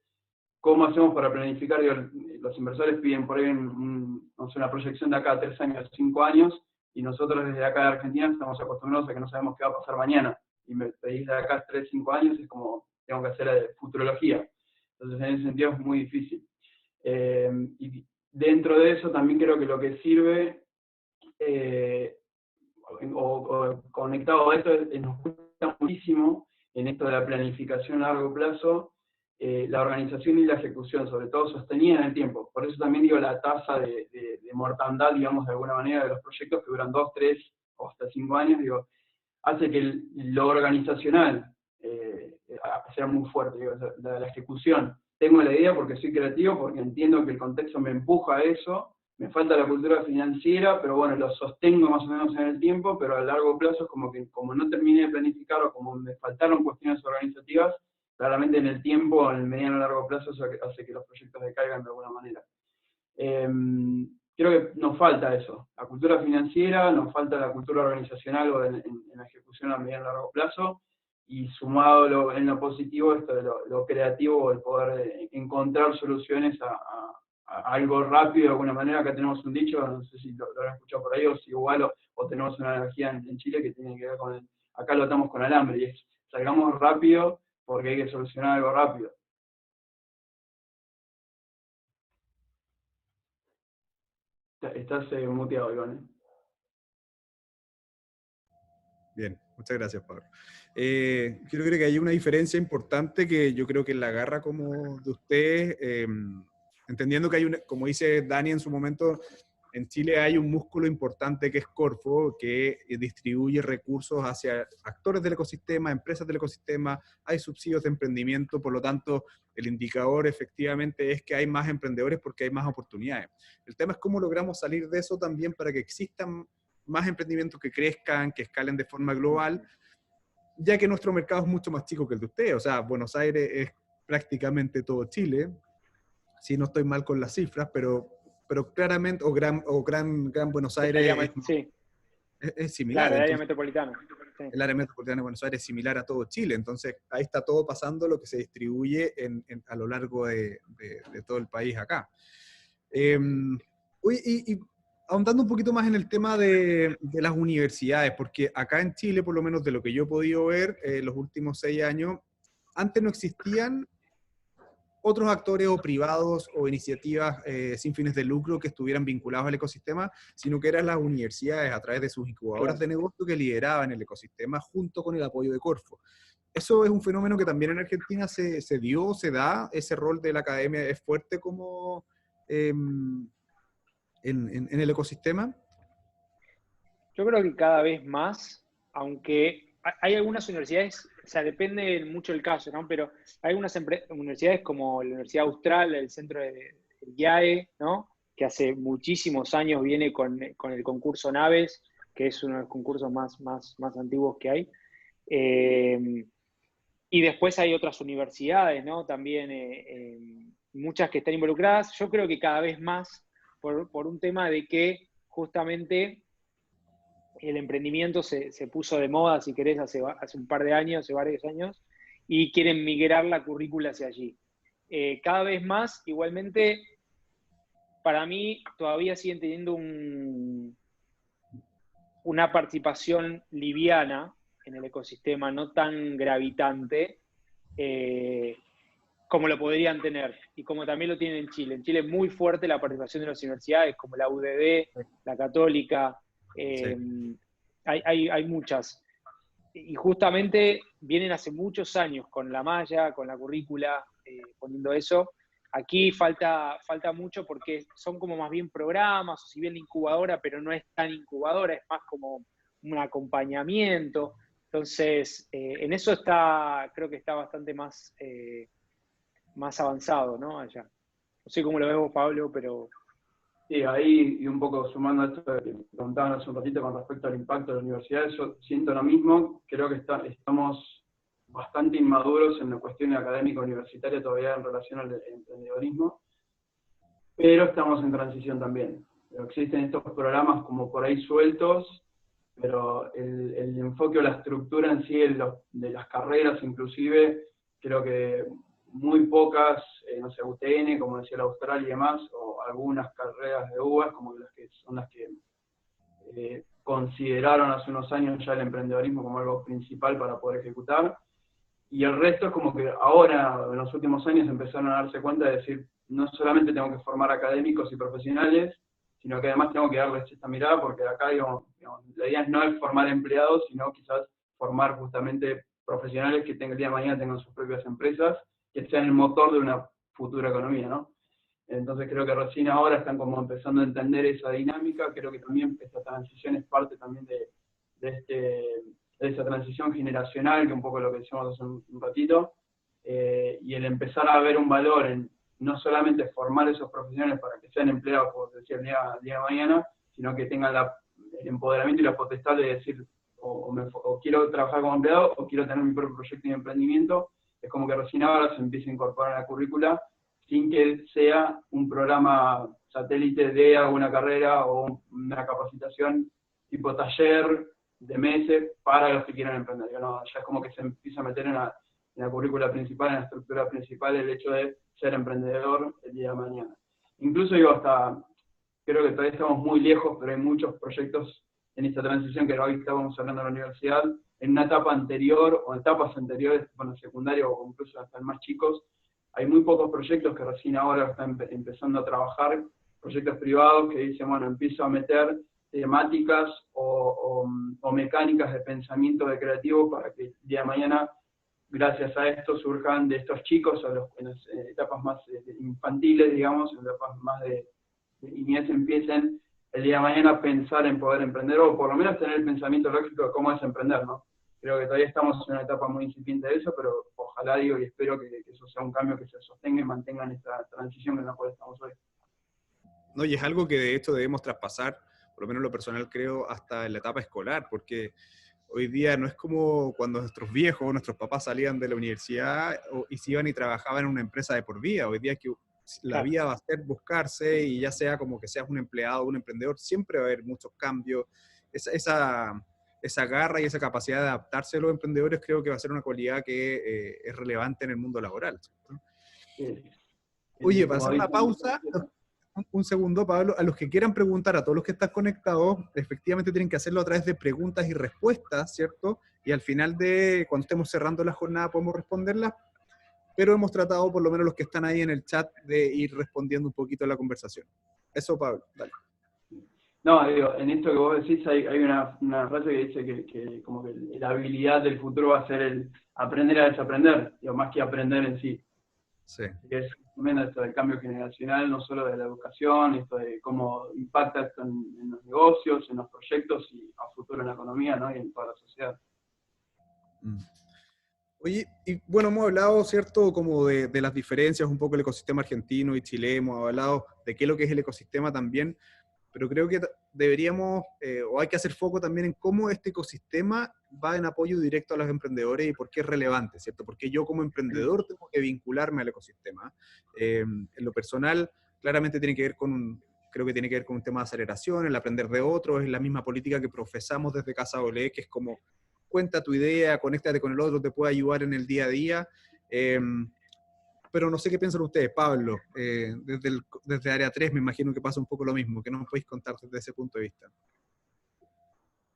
cómo hacemos para planificar. Los inversores piden por ahí no sé, una proyección de acá a 3 años, 5 años, y nosotros desde acá de Argentina estamos acostumbrados a que no sabemos qué va a pasar mañana. Y me pedís de acá 3, 5 años, es como, tengo que hacer futurología. Entonces, en ese sentido es muy difícil. Y dentro de eso también creo que lo que sirve, o conectado a esto, nos gusta muchísimo en esto de la planificación a largo plazo, la organización y la ejecución, sobre todo sostenida en el tiempo. Por eso también digo la tasa de mortandad, digamos, de alguna manera, de los proyectos que duran 2, 3 o hasta 5 años, hace que lo organizacional sea muy fuerte, la ejecución. Tengo la idea porque soy creativo, porque entiendo que el contexto me empuja a eso, me falta la cultura financiera, pero bueno, lo sostengo más o menos en el tiempo, pero a largo plazo es como que como no terminé de planificar o como me faltaron cuestiones organizativas, claramente en el tiempo, en el mediano y largo plazo, eso hace que los proyectos decaigan de alguna manera. Creo que nos falta eso, la cultura financiera, nos falta la cultura organizacional o en la ejecución a mediano y largo plazo, y sumado en lo positivo, esto de lo creativo, el poder encontrar soluciones a algo rápido de alguna manera. Acá tenemos un dicho, no sé si lo han escuchado por ahí, o si igual, o tenemos una energía en Chile que tiene que ver con acá lo atamos con alambre, y es, salgamos rápido porque hay que solucionar algo rápido. Estás muteado, Iván. Bien, muchas gracias, Pablo. Creo que hay una diferencia importante que yo creo que la garra como de ustedes, entendiendo que hay una, como dice Dani en su momento, en Chile hay un músculo importante que es Corfo, que distribuye recursos hacia actores del ecosistema, empresas del ecosistema, hay subsidios de emprendimiento, por lo tanto, el indicador efectivamente es que hay más emprendedores porque hay más oportunidades. El tema es cómo logramos salir de eso también para que existan más emprendimientos que crezcan, que escalen de forma global, ya que nuestro mercado es mucho más chico que el de ustedes. O sea, Buenos Aires es prácticamente todo Chile, si no estoy mal con las cifras, pero claramente, Gran Buenos Aires sí, es similar. claro, el área Entonces, metropolitana. Sí. el área metropolitana de Buenos Aires es similar a todo Chile, entonces ahí está todo pasando lo que se distribuye a lo largo de todo el país acá. Y ahondando un poquito más en el tema de las universidades, porque acá en Chile, por lo menos de lo que yo he podido ver los últimos 6 años, antes no existían otros actores o privados o iniciativas sin fines de lucro que estuvieran vinculados al ecosistema, sino que eran las universidades a través de sus incubadoras de negocio que lideraban el ecosistema junto con el apoyo de Corfo. Eso es un fenómeno que también en Argentina se da, ese rol de la academia es fuerte como en el ecosistema. Yo creo que cada vez más, aunque hay algunas universidades, o sea, depende mucho del caso, ¿no? Pero hay algunas universidades como la Universidad Austral, el centro del IAE, ¿no? Que hace muchísimos años viene con el concurso Naves, que es uno de los concursos más antiguos que hay. Y después hay otras universidades, ¿no? También muchas que están involucradas. Yo creo que cada vez más, por un tema de que justamente el emprendimiento se puso de moda, si querés, hace un par de años, hace varios años, y quieren migrar la currícula hacia allí. Cada vez más, igualmente, para mí todavía siguen teniendo una participación liviana en el ecosistema, no tan gravitante como lo podrían tener, y como también lo tienen en Chile. En Chile es muy fuerte la participación de las universidades, como la UDD, la Católica, sí. Hay muchas. Y justamente vienen hace muchos años con la malla, con la currícula, poniendo eso. Aquí falta mucho porque son como más bien programas, o si bien la incubadora, pero no es tan incubadora, es más como un acompañamiento. Entonces, en eso creo que está bastante más avanzado, ¿no? Allá. No sé cómo lo ves vos, Pablo, pero... Sí, ahí, y un poco sumando a esto que preguntaban hace un ratito con respecto al impacto de la universidad, yo siento lo mismo. Creo que estamos bastante inmaduros en la cuestión académica universitaria todavía en relación al emprendedorismo, pero estamos en transición también. Pero existen estos programas como por ahí sueltos, pero el enfoque o la estructura en sí de las carreras inclusive, creo que muy pocas, no sé, UTN, como decía la Austral y demás, o algunas carreras de UBA, como las que son las que consideraron hace unos años ya el emprendedorismo como algo principal para poder ejecutar, y el resto es como que ahora, en los últimos años, empezaron a darse cuenta de decir, no solamente tengo que formar académicos y profesionales, sino que además tengo que darles esta mirada, porque acá, digamos, la idea no es formar empleados, sino quizás formar justamente profesionales que el día de mañana tengan sus propias empresas, que sean el motor de una futura economía, ¿no? Entonces creo que recién ahora están como empezando a entender esa dinámica. Creo que también esta transición es parte también de esa transición generacional, que un poco lo que decíamos hace un ratito, y el empezar a ver un valor en no solamente formar esos profesionales para que sean empleados, por decir, el día de mañana, sino que tengan el empoderamiento y la potestad de decir, o quiero trabajar como empleado, o quiero tener mi propio proyecto y emprendimiento. Es como que recién ahora se empieza a incorporar a la currícula, sin que sea un programa satélite de alguna carrera o una capacitación tipo taller de meses para los que quieran emprender. No, ya es como que se empieza a meter en la currícula principal, en la estructura principal, el hecho de ser emprendedor el día de mañana. Incluso creo que todavía estamos muy lejos, pero hay muchos proyectos en esta transición que hoy estábamos hablando en la universidad, en una etapa anterior o etapas anteriores, bueno, secundaria o incluso hasta más chicos, hay muy pocos proyectos que recién ahora están empezando a trabajar, proyectos privados que dicen, bueno, empiezo a meter temáticas o mecánicas de pensamiento de creativo para que el día de mañana, gracias a esto, surjan de estos chicos en las etapas más infantiles, digamos, en etapas más de niñez, empiecen el día de mañana a pensar en poder emprender, o por lo menos tener el pensamiento lógico de cómo es emprender, ¿no? Creo que todavía estamos en una etapa muy incipiente de eso, pero ojalá, digo, y espero que eso sea un cambio que se sostenga y mantenga en esta transición en la cual estamos hoy. No, y es algo que de hecho debemos traspasar, por lo menos en lo personal creo, hasta en la etapa escolar, porque hoy día no es como cuando nuestros viejos o nuestros papás salían de la universidad y se iban y trabajaban en una empresa de por vida. Hoy día que la vida va a ser buscarse, y ya sea como que seas un empleado o un emprendedor, siempre va a haber muchos cambios. Esa garra y esa capacidad de adaptarse a los emprendedores creo que va a ser una cualidad que es relevante en el mundo laboral, ¿cierto? Sí. Oye, para hacer una pausa, un segundo, Pablo, a los que quieran preguntar, a todos los que están conectados, efectivamente tienen que hacerlo a través de preguntas y respuestas, ¿cierto? Y al final cuando estemos cerrando la jornada, podemos responderlas, pero hemos tratado, por lo menos los que están ahí en el chat, de ir respondiendo un poquito a la conversación. Eso, Pablo, dale. No, digo, en esto que vos decís hay una frase que dice que como que la habilidad del futuro va a ser el aprender a desaprender, digo, más que aprender en sí. Sí. Que es tremendo esto del cambio generacional, no solo de la educación, esto de cómo impacta esto en los negocios, en los proyectos y a futuro en la economía, ¿no? Y en toda la sociedad. Oye, y bueno, hemos hablado, ¿cierto?, como de las diferencias, un poco el ecosistema argentino y chileno, hemos hablado de qué es lo que es el ecosistema también, pero creo que deberíamos, o hay que hacer foco también en cómo este ecosistema va en apoyo directo a los emprendedores y por qué es relevante, ¿cierto? Porque yo como emprendedor tengo que vincularme al ecosistema. En lo personal, claramente tiene que ver creo que tiene que ver con un tema de aceleración, el aprender de otros, es la misma política que profesamos desde Casa Olé, que es como, cuenta tu idea, conéctate con el otro, te puede ayudar en el día a día. Pero no sé qué piensan ustedes, Pablo, desde Área 3 me imagino que pasa un poco lo mismo, ¿qué nos podéis contar desde ese punto de vista?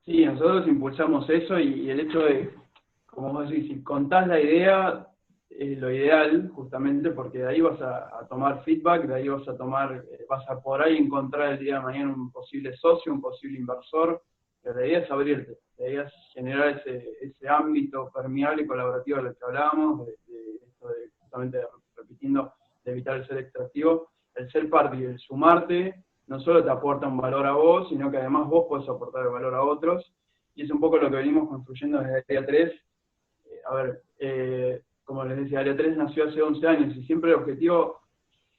Sí, nosotros impulsamos eso y el hecho de, como vos decís, si contás la idea, es lo ideal, justamente porque de ahí vas a tomar feedback, de ahí vas a por ahí encontrar el día de mañana un posible socio, un posible inversor, pero la idea es abrirte, la idea es generar ese ámbito permeable y colaborativo del que hablábamos, de esto de justamente repitiendo, de evitar el ser extractivo, el ser parte y el sumarte, no solo te aporta un valor a vos, sino que además vos podés aportar el valor a otros, y es un poco lo que venimos construyendo desde Área 3. Como les decía, Área 3 nació hace 11 años, y siempre el objetivo,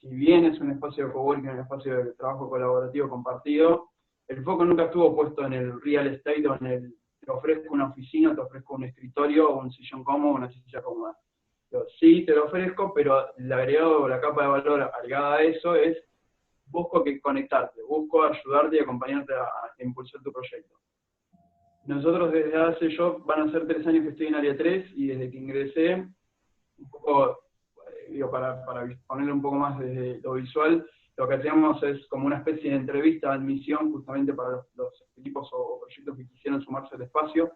si bien es un espacio de coworking, un espacio de trabajo colaborativo compartido, el foco nunca estuvo puesto en el real estate o en el te ofrezco una oficina, te ofrezco un escritorio, o un sillón cómodo, una silla cómoda. Sí, te lo ofrezco, pero el agregado, la capa de valor agregada a eso es, busco conectarte, busco ayudarte y acompañarte a impulsar tu proyecto. Nosotros van a ser 3 años que estoy en Área 3, y desde que ingresé, un poco, para ponerle un poco más desde lo visual, lo que hacíamos es como una especie de entrevista de admisión justamente para los equipos o proyectos que quisieran sumarse al espacio,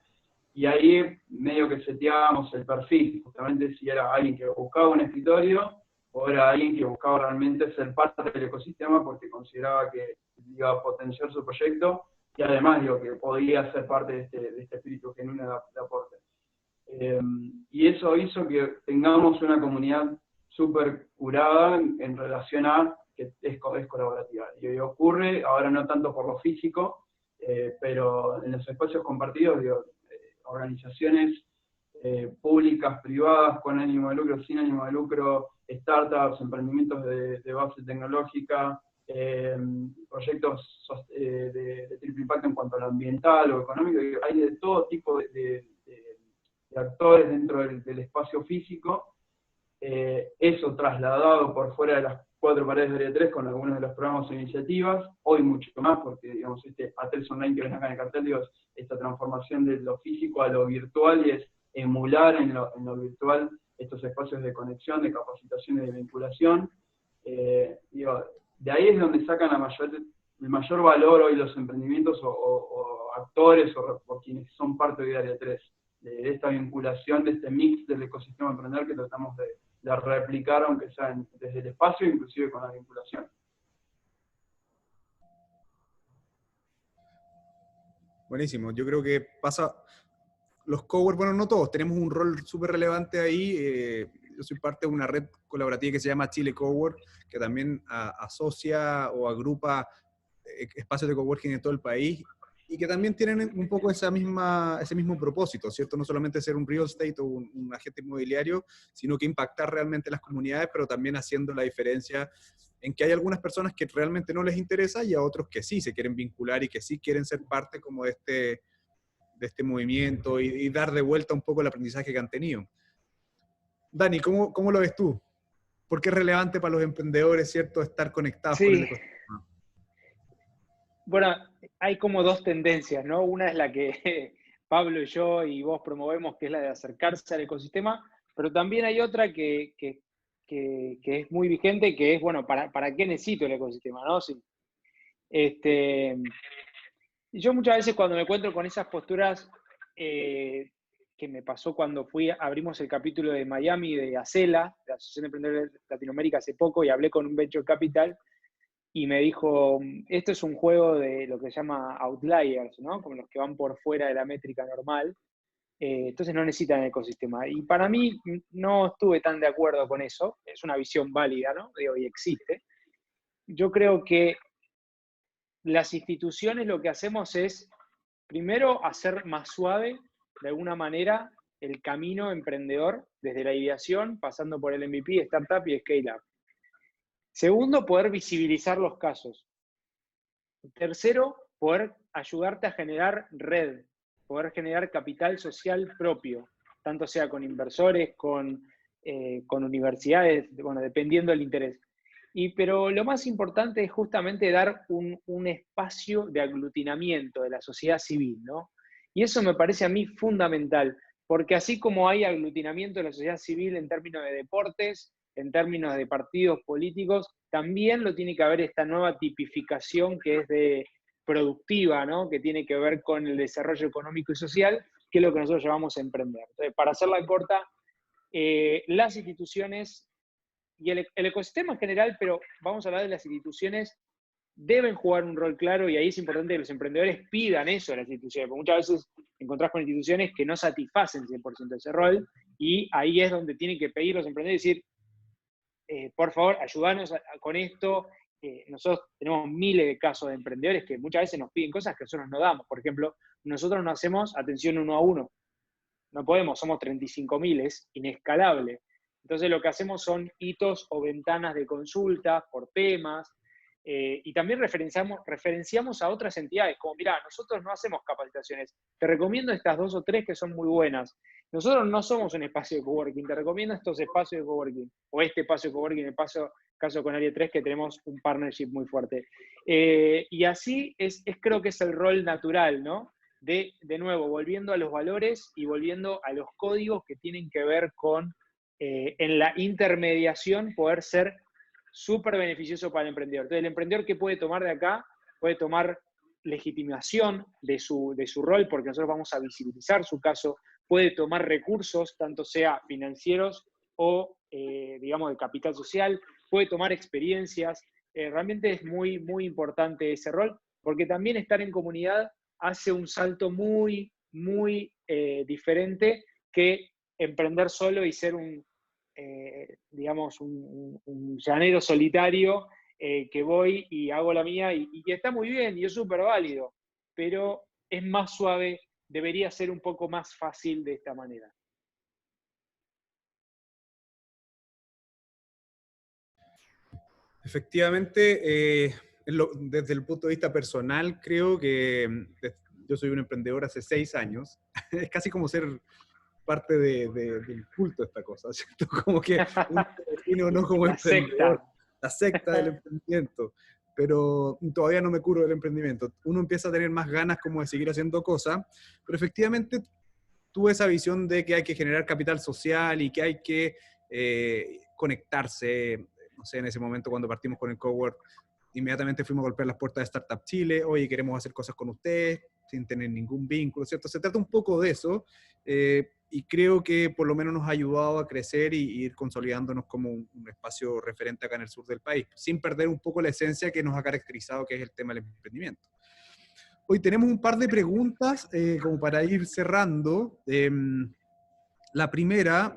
y ahí medio que seteábamos el perfil, justamente si era alguien que buscaba un escritorio o era alguien que buscaba realmente ser parte del ecosistema porque consideraba que iba a potenciar su proyecto y además que podía ser parte de este espíritu genuino de aporte. Y eso hizo que tengamos una comunidad súper curada en relación a que es colaborativa. Y ocurre, ahora no tanto por lo físico, pero en los espacios compartidos, organizaciones públicas, privadas, con ánimo de lucro, sin ánimo de lucro, startups, emprendimientos de base tecnológica, proyectos de triple impacto en cuanto a lo ambiental o económico. Hay de todo tipo de actores dentro del espacio físico. Eso trasladado por fuera de las 4 paredes de Área 3 con algunos de los programas e iniciativas, hoy mucho más, porque digamos, este A3 Online que ven acá en el cartel, digo, esta transformación de lo físico a lo virtual, y es emular en lo virtual estos espacios de conexión, de capacitación y de vinculación. Digo, de ahí es donde sacan el mayor valor hoy los emprendimientos o actores o quienes son parte de Área 3, de esta vinculación, de este mix del ecosistema emprendedor que tratamos de replicar, aunque sea desde el espacio, inclusive con la vinculación. Buenísimo, yo creo que pasa, los cowork, bueno, no todos, tenemos un rol súper relevante ahí. Yo soy parte de una red colaborativa que se llama Chile Cowork, que también asocia o agrupa espacios de coworking en todo el país, y que también tienen un poco ese mismo propósito, ¿cierto? No solamente ser un real estate o un agente inmobiliario, sino que impactar realmente las comunidades, pero también haciendo la diferencia en que hay algunas personas que realmente no les interesa y a otros que sí se quieren vincular y que sí quieren ser parte como de este movimiento y dar de vuelta un poco el aprendizaje que han tenido. Dani, ¿cómo lo ves tú? ¿Por qué es relevante para los emprendedores, ¿cierto?, estar conectados con el Sí, ecosistema? bueno, hay como dos tendencias, ¿no? Una es la que Pablo y yo y vos promovemos, que es la de acercarse al ecosistema, pero también hay otra que es muy vigente, que es, bueno, ¿para qué necesito el ecosistema, no? Sí. Yo muchas veces cuando me encuentro con esas posturas, que me pasó cuando abrimos el capítulo de Miami de ACELA, de Asociación de Emprendedores de Latinoamérica, hace poco, y hablé con un Venture Capital, y me dijo, esto es un juego de lo que se llama outliers, ¿no? Como los que van por fuera de la métrica normal, entonces no necesitan el ecosistema. Y para mí no estuve tan de acuerdo con eso, es una visión válida, ¿no? Digo, y existe. Yo creo que las instituciones lo que hacemos es, primero, hacer más suave, de alguna manera, el camino emprendedor, desde la ideación, pasando por el MVP, startup y scale-up. Segundo, poder visibilizar los casos. Tercero, poder ayudarte a generar red, poder generar capital social propio, tanto sea con inversores, con universidades, bueno, dependiendo del interés. Pero lo más importante es justamente dar un espacio de aglutinamiento de la sociedad civil, ¿no? Y eso me parece a mí fundamental, porque así como hay aglutinamiento de la sociedad civil en términos de deportes, en términos de partidos políticos, también lo tiene que haber esta nueva tipificación que es de productiva, ¿no? Que tiene que ver con el desarrollo económico y social, que es lo que nosotros llamamos emprender. Entonces, para hacerla corta, las instituciones y el ecosistema en general, pero vamos a hablar de las instituciones, deben jugar un rol claro, y ahí es importante que los emprendedores pidan eso a las instituciones, porque muchas veces encontrás con instituciones que no satisfacen 100% ese rol, y ahí es donde tienen que pedir los emprendedores y decir, por favor, ayúdanos con esto. Nosotros tenemos miles de casos de emprendedores que muchas veces nos piden cosas que nosotros no damos. Por ejemplo, nosotros no hacemos atención 1 a 1. No podemos, somos 35.000, es inescalable. Entonces lo que hacemos son hitos o ventanas de consulta por temas, y también referenciamos a otras entidades, como mirá, nosotros no hacemos capacitaciones, te recomiendo estas 2 o 3 que son muy buenas. Nosotros no somos un espacio de coworking, te recomiendo estos espacios de coworking, o este espacio de coworking, en el caso con Área 3, que tenemos un partnership muy fuerte. Y así creo que es el rol natural, ¿no? De nuevo, volviendo a los valores y volviendo a los códigos que tienen que ver con, en la intermediación, poder ser súper beneficioso para el emprendedor. Entonces, el emprendedor, ¿qué puede tomar de acá? Puede tomar legitimación de su rol, porque nosotros vamos a visibilizar su caso, puede tomar recursos, tanto sea financieros o, digamos, de capital social, puede tomar experiencias. Realmente es muy, muy importante ese rol, porque también estar en comunidad hace un salto muy, muy diferente que emprender solo y ser digamos, un llanero solitario, que voy y hago la mía, y está muy bien y es súper válido, pero es más suave, debería ser un poco más fácil de esta manera. Efectivamente, desde el punto de vista personal, creo que yo soy un emprendedor hace 6 años. Es casi como ser parte del culto esta cosa, ¿cierto? Como que uno se define o no como La emprendedor, secta. la secta del emprendimiento, pero todavía no me curo del emprendimiento. Uno empieza a tener más ganas como de seguir haciendo cosas, pero efectivamente tuve esa visión de que hay que generar capital social y que hay que conectarse. No sé, en ese momento cuando partimos con el Cowork, inmediatamente fuimos a golpear las puertas de Startup Chile, oye, queremos hacer cosas con ustedes, sin tener ningún vínculo, ¿cierto? Se trata un poco de eso, y creo que por lo menos nos ha ayudado a crecer y ir consolidándonos como un espacio referente acá en el sur del país, sin perder un poco la esencia que nos ha caracterizado, que es el tema del emprendimiento. Hoy tenemos un par de preguntas como para ir cerrando. La primera,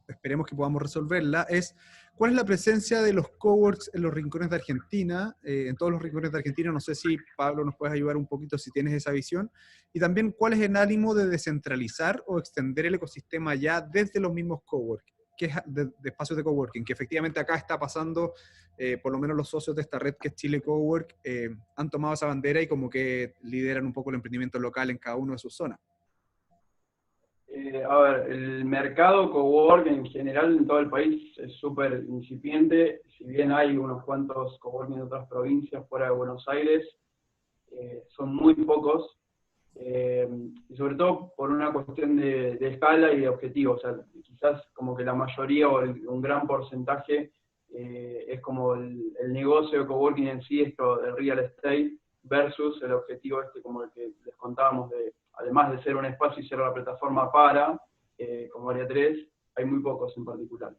esperemos que podamos resolverla, es ¿cuál es la presencia de los coworks en los rincones de Argentina? En todos los rincones de Argentina, no sé si Pablo nos puedes ayudar un poquito si tienes esa visión. Y también, ¿cuál es el ánimo de descentralizar o extender el ecosistema ya desde los mismos coworks, que es de espacios de coworking? Que efectivamente acá está pasando, por lo menos los socios de esta red que es Chile Cowork, han tomado esa bandera y como que lideran un poco el emprendimiento local en cada uno de sus zonas. A ver, el mercado cowork en general en todo el país es súper incipiente. Si bien hay unos cuantos coworking en otras provincias fuera de Buenos Aires, son muy pocos. Y sobre todo por una cuestión de escala y de objetivo. O sea, quizás como que la mayoría o un gran porcentaje es como el negocio de coworking en sí, esto del real estate, versus el objetivo como el que les contábamos de, además de ser un espacio y ser la plataforma para, como Área 3, hay muy pocos en particular.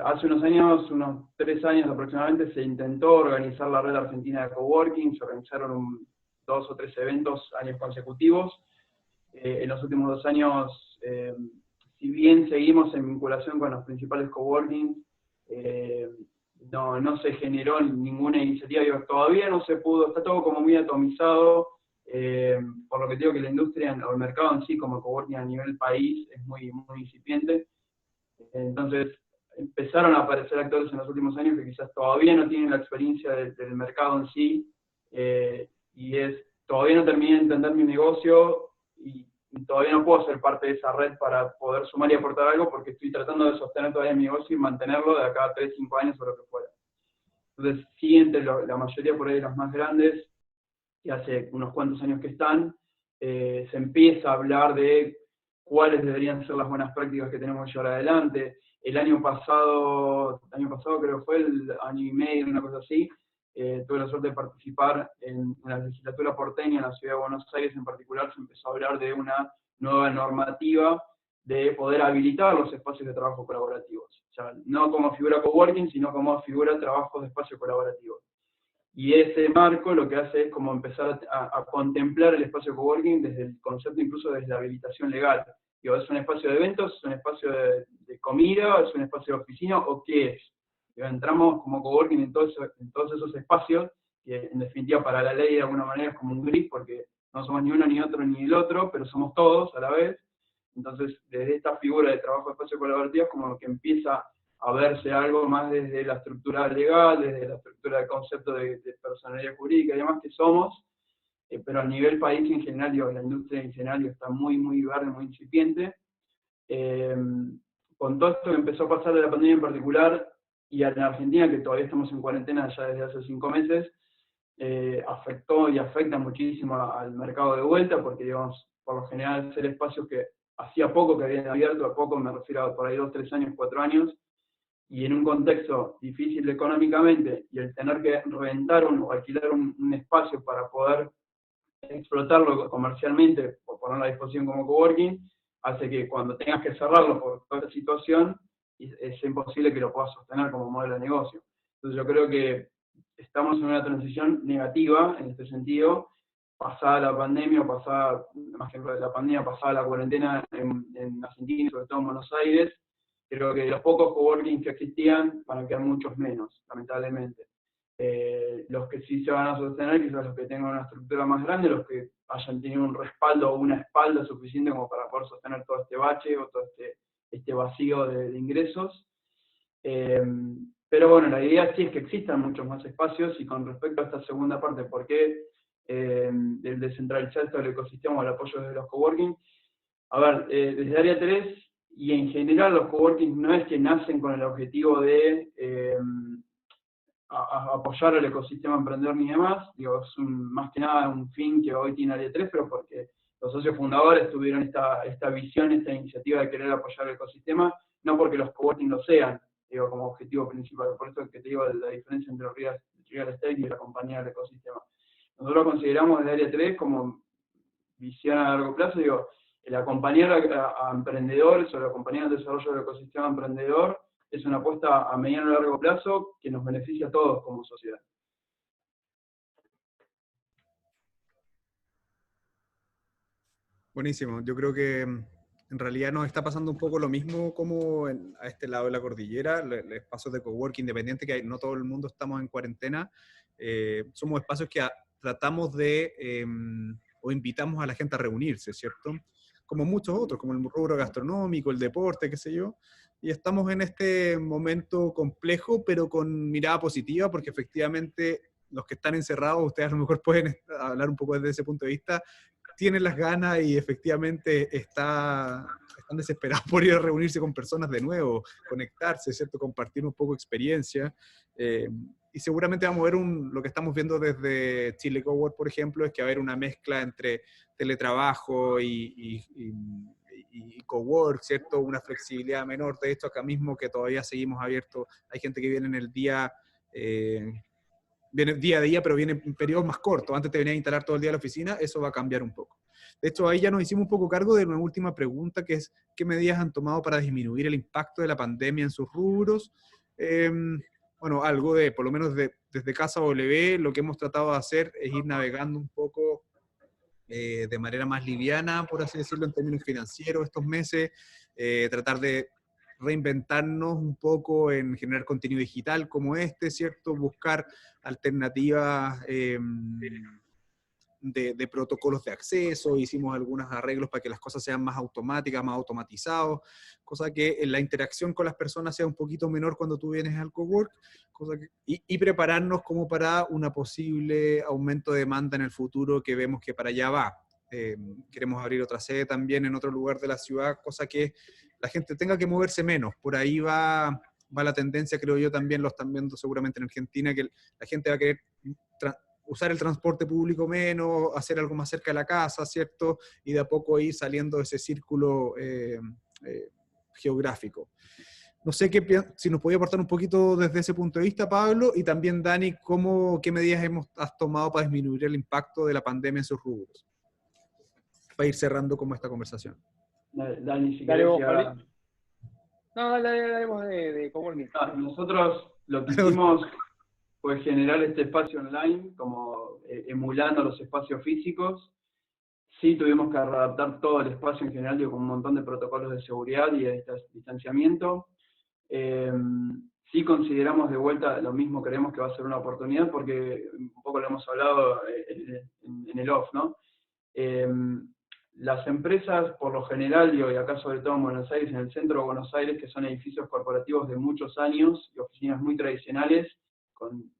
Hace unos años, unos 3 años aproximadamente, se intentó organizar la red argentina de coworking, se organizaron 2 o 3 eventos años consecutivos. En los últimos 2 años, si bien seguimos en vinculación con los principales coworking, no se generó ninguna iniciativa, todavía no se pudo, está todo como muy atomizado, por lo que digo que la industria o el mercado en sí como coworking a nivel país es muy, muy incipiente. Entonces empezaron a aparecer actores en los últimos años que quizás todavía no tienen la experiencia del mercado en sí, y todavía no terminé de entender mi negocio y todavía no puedo ser parte de esa red para poder sumar y aportar algo porque estoy tratando de sostener todavía mi negocio y mantenerlo de acá a 3, 5 años o lo que fuera. Entonces sí, entre la mayoría por ahí de los más grandes, que hace unos cuantos años que están, se empieza a hablar de cuáles deberían ser las buenas prácticas que tenemos que llevar adelante. El año pasado creo que fue el año y medio, una cosa así, tuve la suerte de participar en la legislatura porteña en la ciudad de Buenos Aires en particular. Se empezó a hablar de una nueva normativa de poder habilitar los espacios de trabajo colaborativos. O sea, no como figura coworking, sino como figura de trabajo de espacio colaborativo. Y ese marco lo que hace es como empezar a contemplar el espacio coworking desde el concepto, incluso desde la habilitación legal. Digo, ¿es un espacio de eventos, es un espacio de comida, es un espacio de oficina o qué es? Digo, entramos como coworking en todos esos espacios, que en definitiva para la ley de alguna manera es como un gris, porque no somos ni uno, ni otro, ni el otro, pero somos todos a la vez. Entonces, desde esta figura de trabajo de espacio colaborativo es como que empieza a verse algo más desde la estructura legal, desde la estructura del concepto de personalidad jurídica y demás que somos, pero a nivel país en general, digo, la industria en general está muy, muy verde, muy incipiente. Con todo esto que empezó a pasar de la pandemia en particular, y en Argentina, que todavía estamos en cuarentena ya desde hace 5 meses, afectó y afecta muchísimo al mercado de vuelta, porque digamos, por lo general ser espacios que hacía poco que habían abierto, a poco me refiero a por ahí 2, 3 años, 4 años, y en un contexto difícil económicamente, y el tener que rentar o alquilar un espacio para poder explotarlo comercialmente o ponerlo a disposición como coworking, hace que cuando tengas que cerrarlo por toda esta situación, es imposible que lo puedas sostener como modelo de negocio. Entonces yo creo que estamos en una transición negativa en este sentido, pasada la pandemia, más que la pandemia, pasada la cuarentena en Argentina y sobre todo en Buenos Aires. Creo que los pocos coworking que existían van a quedar muchos menos, lamentablemente. Los que sí se van a sostener, quizás los que tengan una estructura más grande, los que hayan tenido un respaldo o una espalda suficiente como para poder sostener todo este bache o todo este vacío de ingresos. Pero bueno, la idea sí es que existan muchos más espacios, y con respecto a esta segunda parte, ¿por qué el descentralizar todo el ecosistema o el apoyo de los coworking? A ver, desde Área 3 y en general los coworking no es que nacen con el objetivo de apoyar el ecosistema emprendedor ni demás, digo, es más que nada un fin que hoy tiene Área 3, pero porque los socios fundadores tuvieron esta visión, esta iniciativa de querer apoyar el ecosistema, no porque los coworking lo sean, digo, como objetivo principal. Por eso es que te digo la diferencia entre el real estate y la compañía del ecosistema. Nosotros consideramos desde Área 3 como visión a largo plazo, digo, el acompañar a emprendedores o el acompañar el desarrollo del ecosistema emprendedor es una apuesta a mediano y largo plazo que nos beneficia a todos como sociedad. Buenísimo. Yo creo que en realidad nos está pasando un poco lo mismo como a este lado de la cordillera, el espacios de coworking, independiente que no todo el mundo estamos en cuarentena, somos espacios que tratamos de, o invitamos a la gente a reunirse, ¿cierto? Como muchos otros, como el rubro gastronómico, el deporte, qué sé yo. Y estamos en este momento complejo, pero con mirada positiva, porque efectivamente los que están encerrados, ustedes a lo mejor pueden hablar un poco desde ese punto de vista, tienen las ganas y efectivamente están desesperados por ir a reunirse con personas de nuevo, conectarse, ¿cierto? Compartir un poco de experiencia. Y seguramente vamos a ver lo que estamos viendo desde Chile Cowork, por ejemplo, es que va a haber una mezcla entre teletrabajo y cowork, ¿cierto? Una flexibilidad menor. De hecho, acá mismo que todavía seguimos abiertos, hay gente que viene en el día... viene día a día, pero viene en periodos más cortos. Antes te venía a instalar todo el día a la oficina, eso va a cambiar un poco. De hecho, ahí ya nos hicimos un poco cargo de una última pregunta, que es, ¿qué medidas han tomado para disminuir el impacto de la pandemia en sus rubros? Bueno, algo por lo menos desde Casa W, lo que hemos tratado de hacer es ir navegando un poco de manera más liviana, por así decirlo, en términos financieros estos meses, tratar de reinventarnos un poco en generar contenido digital como este, ¿cierto? Buscar alternativas de protocolos de acceso, hicimos algunos arreglos para que las cosas sean más automáticas, más automatizados, cosa que la interacción con las personas sea un poquito menor cuando tú vienes al cowork, y prepararnos como para una posible aumento de demanda en el futuro que vemos que para allá va. Queremos abrir otra sede también en otro lugar de la ciudad, cosa que la gente tenga que moverse menos. Por ahí va la tendencia, creo yo, también lo están viendo seguramente en Argentina, que la gente va a querer usar el transporte público menos, hacer algo más cerca de la casa, ¿cierto? Y de a poco ir saliendo de ese círculo geográfico. No sé si nos podía aportar un poquito desde ese punto de vista, Pablo, y también Dani, ¿qué medidas has tomado para disminuir el impacto de la pandemia en sus rubros? Para ir cerrando como esta conversación. Dani, si dale querés vos, ya... No, dale vos de coworking. Nosotros lo que hicimos fue generar este espacio online, como emulando los espacios físicos. Sí tuvimos que adaptar todo el espacio en general, con un montón de protocolos de seguridad y de distanciamiento. Sí consideramos de vuelta, lo mismo creemos que va a ser una oportunidad, porque un poco lo hemos hablado en el off, ¿no? Las empresas, por lo general, y acá sobre todo en Buenos Aires, en el centro de Buenos Aires, que son edificios corporativos de muchos años y oficinas muy tradicionales, con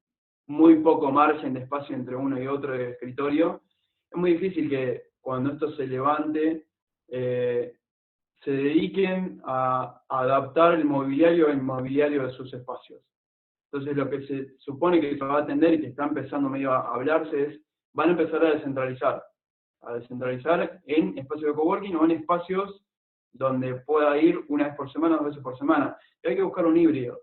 muy poco margen de espacio entre uno y otro de escritorio, es muy difícil que cuando esto se levante, se dediquen a adaptar el mobiliario al mobiliario de sus espacios. Entonces lo que se supone que se va a atender y que está empezando medio a hablarse es, van a empezar a descentralizar en espacios de coworking o en espacios donde pueda ir una vez por semana, 2 veces por semana. Y hay que buscar un híbrido,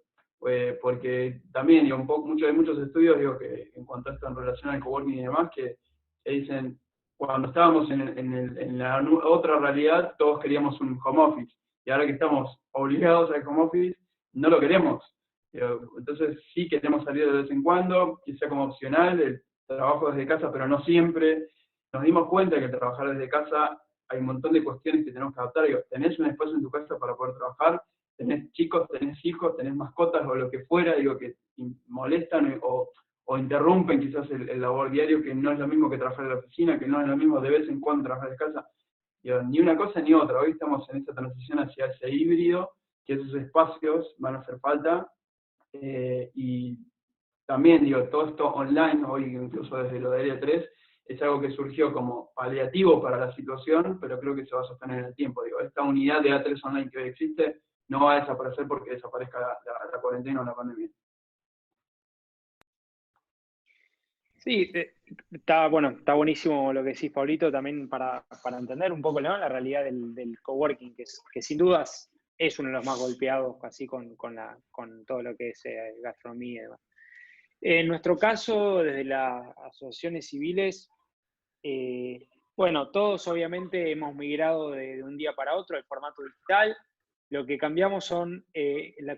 porque también, hay muchos estudios, que en cuanto a esto en relación al coworking y demás, que dicen, cuando estábamos en la otra realidad, todos queríamos un home office, y ahora que estamos obligados al home office, no lo queremos. Entonces sí queremos salir de vez en cuando, que sea como opcional, el trabajo desde casa, pero no siempre. Nos dimos cuenta que al trabajar desde casa hay un montón de cuestiones que tenemos que adaptar. Tenés un espacio en tu casa para poder trabajar, tenés chicos, tenés hijos, tenés mascotas o lo que fuera, que molestan o interrumpen quizás el labor diario, que no es lo mismo que trabajar en la oficina, que no es lo mismo de vez en cuando trabajar desde casa. Ni una cosa ni otra. Hoy estamos en esta transición hacia ese híbrido, que esos espacios van a hacer falta, Y también, digo, todo esto online, hoy incluso desde lo de Área 3, es algo que surgió como paliativo para la situación, pero creo que se va a sostener en el tiempo. Digo, esta unidad de A3 online que hoy existe no va a desaparecer porque desaparezca la cuarentena o la pandemia. Sí, está buenísimo lo que decís, Pablito, también para entender un poco, ¿no?, la realidad del coworking, que sin dudas es uno de los más golpeados, así con todo lo que es gastronomía y demás. En nuestro caso, desde las asociaciones civiles, todos obviamente hemos migrado de un día para otro al formato digital. Lo que cambiamos son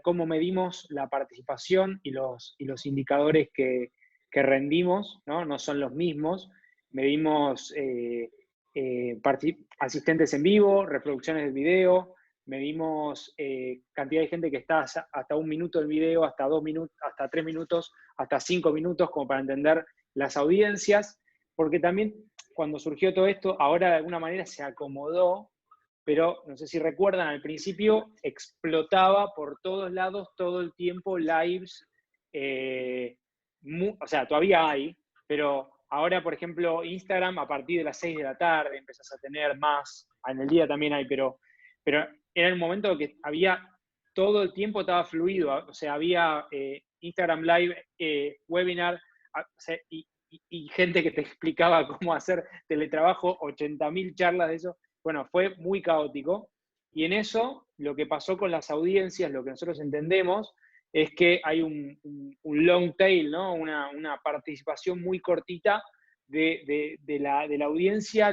cómo medimos la participación y los indicadores que rendimos, ¿no? No son los mismos. Medimos asistentes en vivo, reproducciones del video, medimos cantidad de gente que está hasta 1 minuto del video, hasta 2 minutos, hasta 3 minutos, hasta 5 minutos, como para entender las audiencias, porque también cuando surgió todo esto, ahora de alguna manera se acomodó, pero no sé si recuerdan, al principio explotaba por todos lados todo el tiempo lives, o sea, todavía hay, pero ahora, por ejemplo, Instagram a partir de las 6 de la tarde empezás a tener más, en el día también hay, pero era el momento que había, todo el tiempo estaba fluido, o sea, había Instagram Live, webinar, o sea, y gente que te explicaba cómo hacer teletrabajo, 80.000 charlas de eso. Bueno, fue muy caótico. Y en eso, lo que pasó con las audiencias, lo que nosotros entendemos, es que hay un long tail, ¿no? Una participación muy cortita de la audiencia,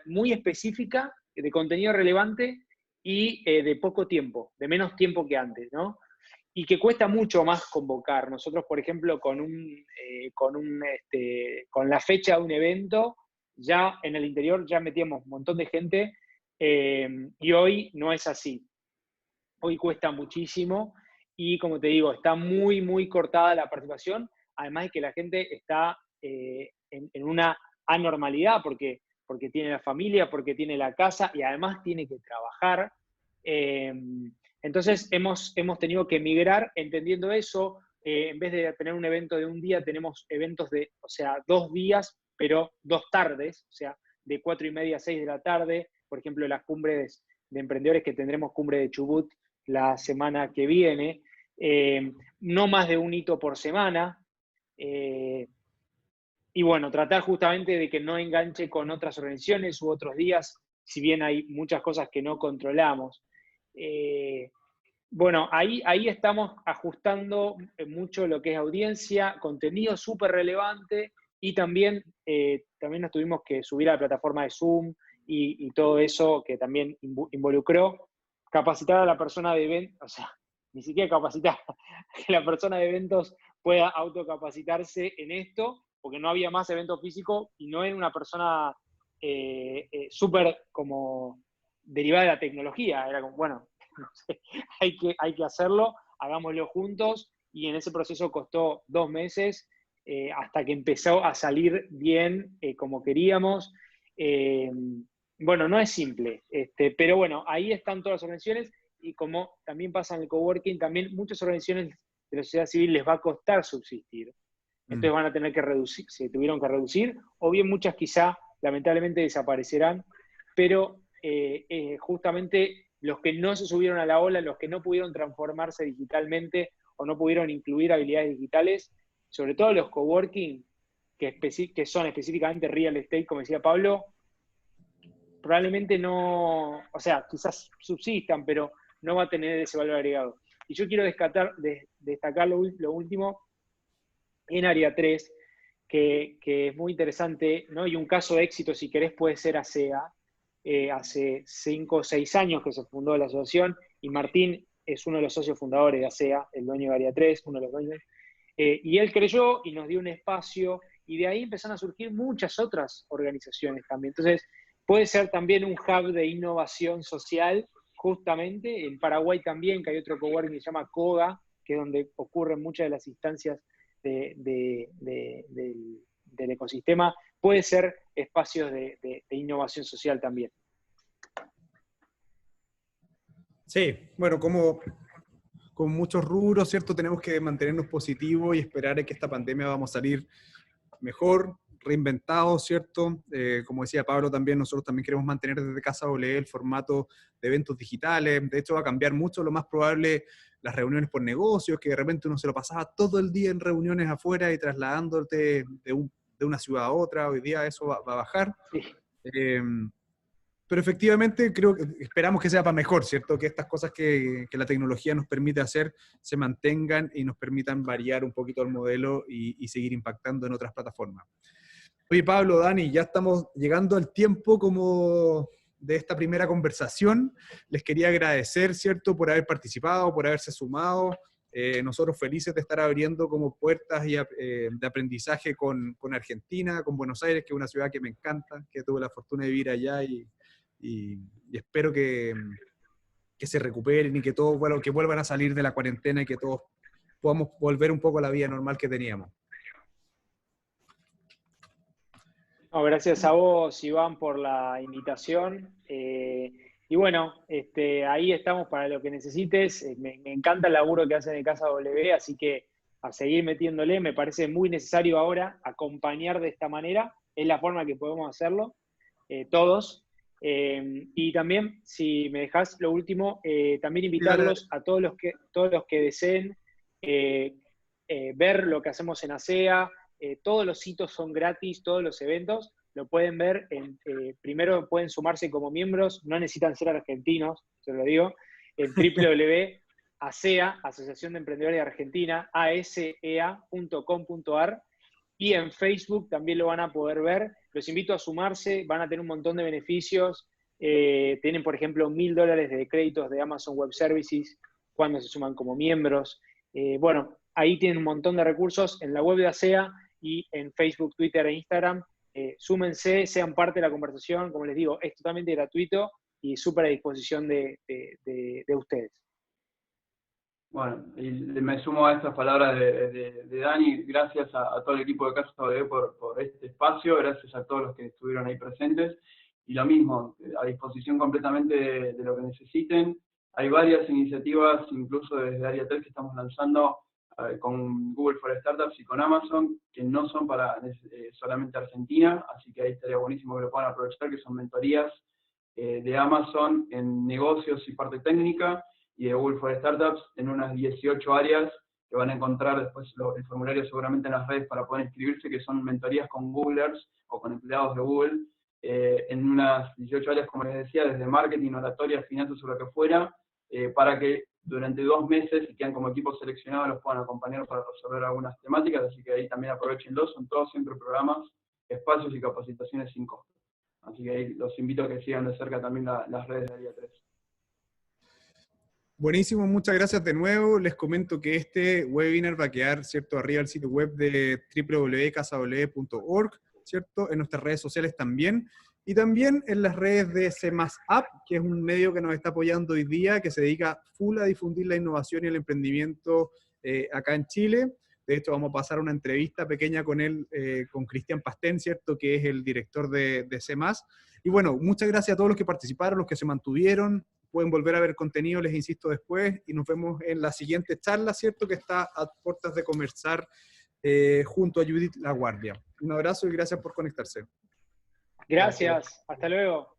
muy específica, de contenido relevante y de poco tiempo, de menos tiempo que antes, ¿no? Y que cuesta mucho más convocar. Nosotros, por ejemplo, con la fecha de un evento, ya en el interior ya metíamos un montón de gente, y hoy no es así. Hoy cuesta muchísimo y, como te digo, está muy, muy cortada la participación, además de que la gente está en una anormalidad porque tiene la familia, porque tiene la casa y además tiene que trabajar. Entonces hemos tenido que migrar entendiendo eso. En vez de tener un evento de un día, tenemos eventos de, o sea, 2 días, pero 2 tardes, o sea, de 4:30 a 6 de la tarde. Por ejemplo, las cumbres de emprendedores, que tendremos cumbre de Chubut la semana que viene. No más de un hito por semana. Y bueno, tratar justamente de que no enganche con otras organizaciones u otros días, si bien hay muchas cosas que no controlamos. Bueno, ahí estamos ajustando mucho lo que es audiencia, contenido súper relevante, y también nos tuvimos que subir a la plataforma de Zoom y todo eso que también involucró capacitar a la persona de eventos, o sea, ni siquiera capacitar, que la persona de eventos pueda autocapacitarse en esto, porque no había más evento físico y no era una persona súper como derivada de la tecnología. Era como, bueno, no sé, hay que hacerlo, hagámoslo juntos, y en ese proceso costó 2 meses hasta que empezó a salir bien como queríamos. Bueno, no es simple, pero bueno, ahí están todas las organizaciones, y como también pasa en el coworking, también muchas organizaciones de la sociedad civil les va a costar subsistir. Entonces van a tener que reducir, se tuvieron que reducir, o bien muchas quizá lamentablemente desaparecerán, pero justamente los que no se subieron a la ola, los que no pudieron transformarse digitalmente o no pudieron incluir habilidades digitales, sobre todo los coworking, que son específicamente real estate, como decía Pablo, probablemente no, o sea, quizás subsistan, pero no va a tener ese valor agregado. Y yo quiero destacar lo último en Área 3, que es muy interesante, ¿no? Y un caso de éxito, si querés, puede ser ASEA. Hace 5 o 6 años que se fundó la asociación, y Martín es uno de los socios fundadores de ASEA, el dueño de Área 3, uno de los dueños. Y él creyó y nos dio un espacio, y de ahí empezaron a surgir muchas otras organizaciones también. Entonces, puede ser también un hub de innovación social, justamente. En Paraguay también, que hay otro coworking que se llama COGA, que es donde ocurren muchas de las instancias del ecosistema. Puede ser espacios de innovación social también. Sí, bueno, como con muchos rubros, ¿cierto? Tenemos que mantenernos positivos y esperar que esta pandemia vamos a salir mejor, reinventados, ¿cierto? Como decía Pablo también, nosotros también queremos mantener desde Casa W el formato de eventos digitales. De hecho, va a cambiar mucho, lo más probable, las reuniones por negocios, que de repente uno se lo pasaba todo el día en reuniones afuera y trasladándote de una ciudad a otra. Hoy día eso va a bajar. Sí. Pero efectivamente esperamos que sea para mejor, ¿cierto? Que estas cosas que la tecnología nos permite hacer se mantengan y nos permitan variar un poquito el modelo y seguir impactando en otras plataformas. Oye, Pablo, Dani, ya estamos llegando al tiempo como de esta primera conversación. Les quería agradecer, ¿cierto?, por haber participado, por haberse sumado. Nosotros felices de estar abriendo como puertas de aprendizaje con Argentina, con Buenos Aires, que es una ciudad que me encanta, que tuve la fortuna de vivir allá y espero que se recuperen y que todos que vuelvan a salir de la cuarentena y que todos podamos volver un poco a la vida normal que teníamos. No, gracias a vos, Iván, por la invitación. Y bueno, ahí estamos para lo que necesites. Me encanta el laburo que hacen en Casa W, así que a seguir metiéndole. Me parece muy necesario ahora acompañar de esta manera. Es la forma que podemos hacerlo, todos. Y también, si me dejás lo último, también invitarlos a todos los que deseen ver lo que hacemos en ASEA. Todos los sitios son gratis, todos los eventos lo pueden ver. Primero pueden sumarse como miembros, no necesitan ser argentinos, se lo digo, en www.asea, Asociación de Emprendedores de Argentina, asea.com.ar, y en Facebook también lo van a poder ver. Los invito a sumarse, van a tener un montón de beneficios. Tienen, por ejemplo, $1.000 de créditos de Amazon Web Services cuando se suman como miembros. Bueno, ahí tienen un montón de recursos en la web de ASEA y en Facebook, Twitter e Instagram. Súmense, sean parte de la conversación. Como les digo, es totalmente gratuito y súper a disposición de ustedes. Bueno, y me sumo a estas palabras de Dani. Gracias a todo el equipo de Casa W por este espacio, gracias a todos los que estuvieron ahí presentes. Y lo mismo, a disposición completamente de lo que necesiten. Hay varias iniciativas, incluso desde Área 3, que estamos lanzando con Google for Startups y con Amazon, que no son para solamente Argentina, así que ahí estaría buenísimo que lo puedan aprovechar, que son mentorías de Amazon en negocios y parte técnica, y de Google for Startups en unas 18 áreas, que van a encontrar después el formulario seguramente en las redes para poder inscribirse, que son mentorías con Googlers o con empleados de Google, en unas 18 áreas, como les decía, desde marketing, oratoria, finanzas o lo que fuera, para que durante 2 meses, y quedan como equipo seleccionado, los puedan acompañar para resolver algunas temáticas, así que ahí también aprovechenlos. Son todos siempre programas, espacios y capacitaciones sin costo. Así que ahí los invito a que sigan de cerca también las redes de Área 3. Buenísimo, muchas gracias de nuevo. Les comento que este webinar va a quedar, ¿cierto?, arriba del sitio web de www.casaw.org, ¿cierto?, en nuestras redes sociales también, y también en las redes de CMASApp, que es un medio que nos está apoyando hoy día, que se dedica full a difundir la innovación y el emprendimiento acá en Chile. De hecho, vamos a pasar una entrevista pequeña con él, con Cristian Pastén, ¿cierto?, que es el director de CMAS. Y bueno, muchas gracias a todos los que participaron, los que se mantuvieron. Pueden volver a ver contenido, les insisto, después, y nos vemos en la siguiente charla, ¿cierto?, que está a puertas de conversar junto a Judith La Guardia. Un abrazo y gracias por conectarse. Gracias, hasta luego.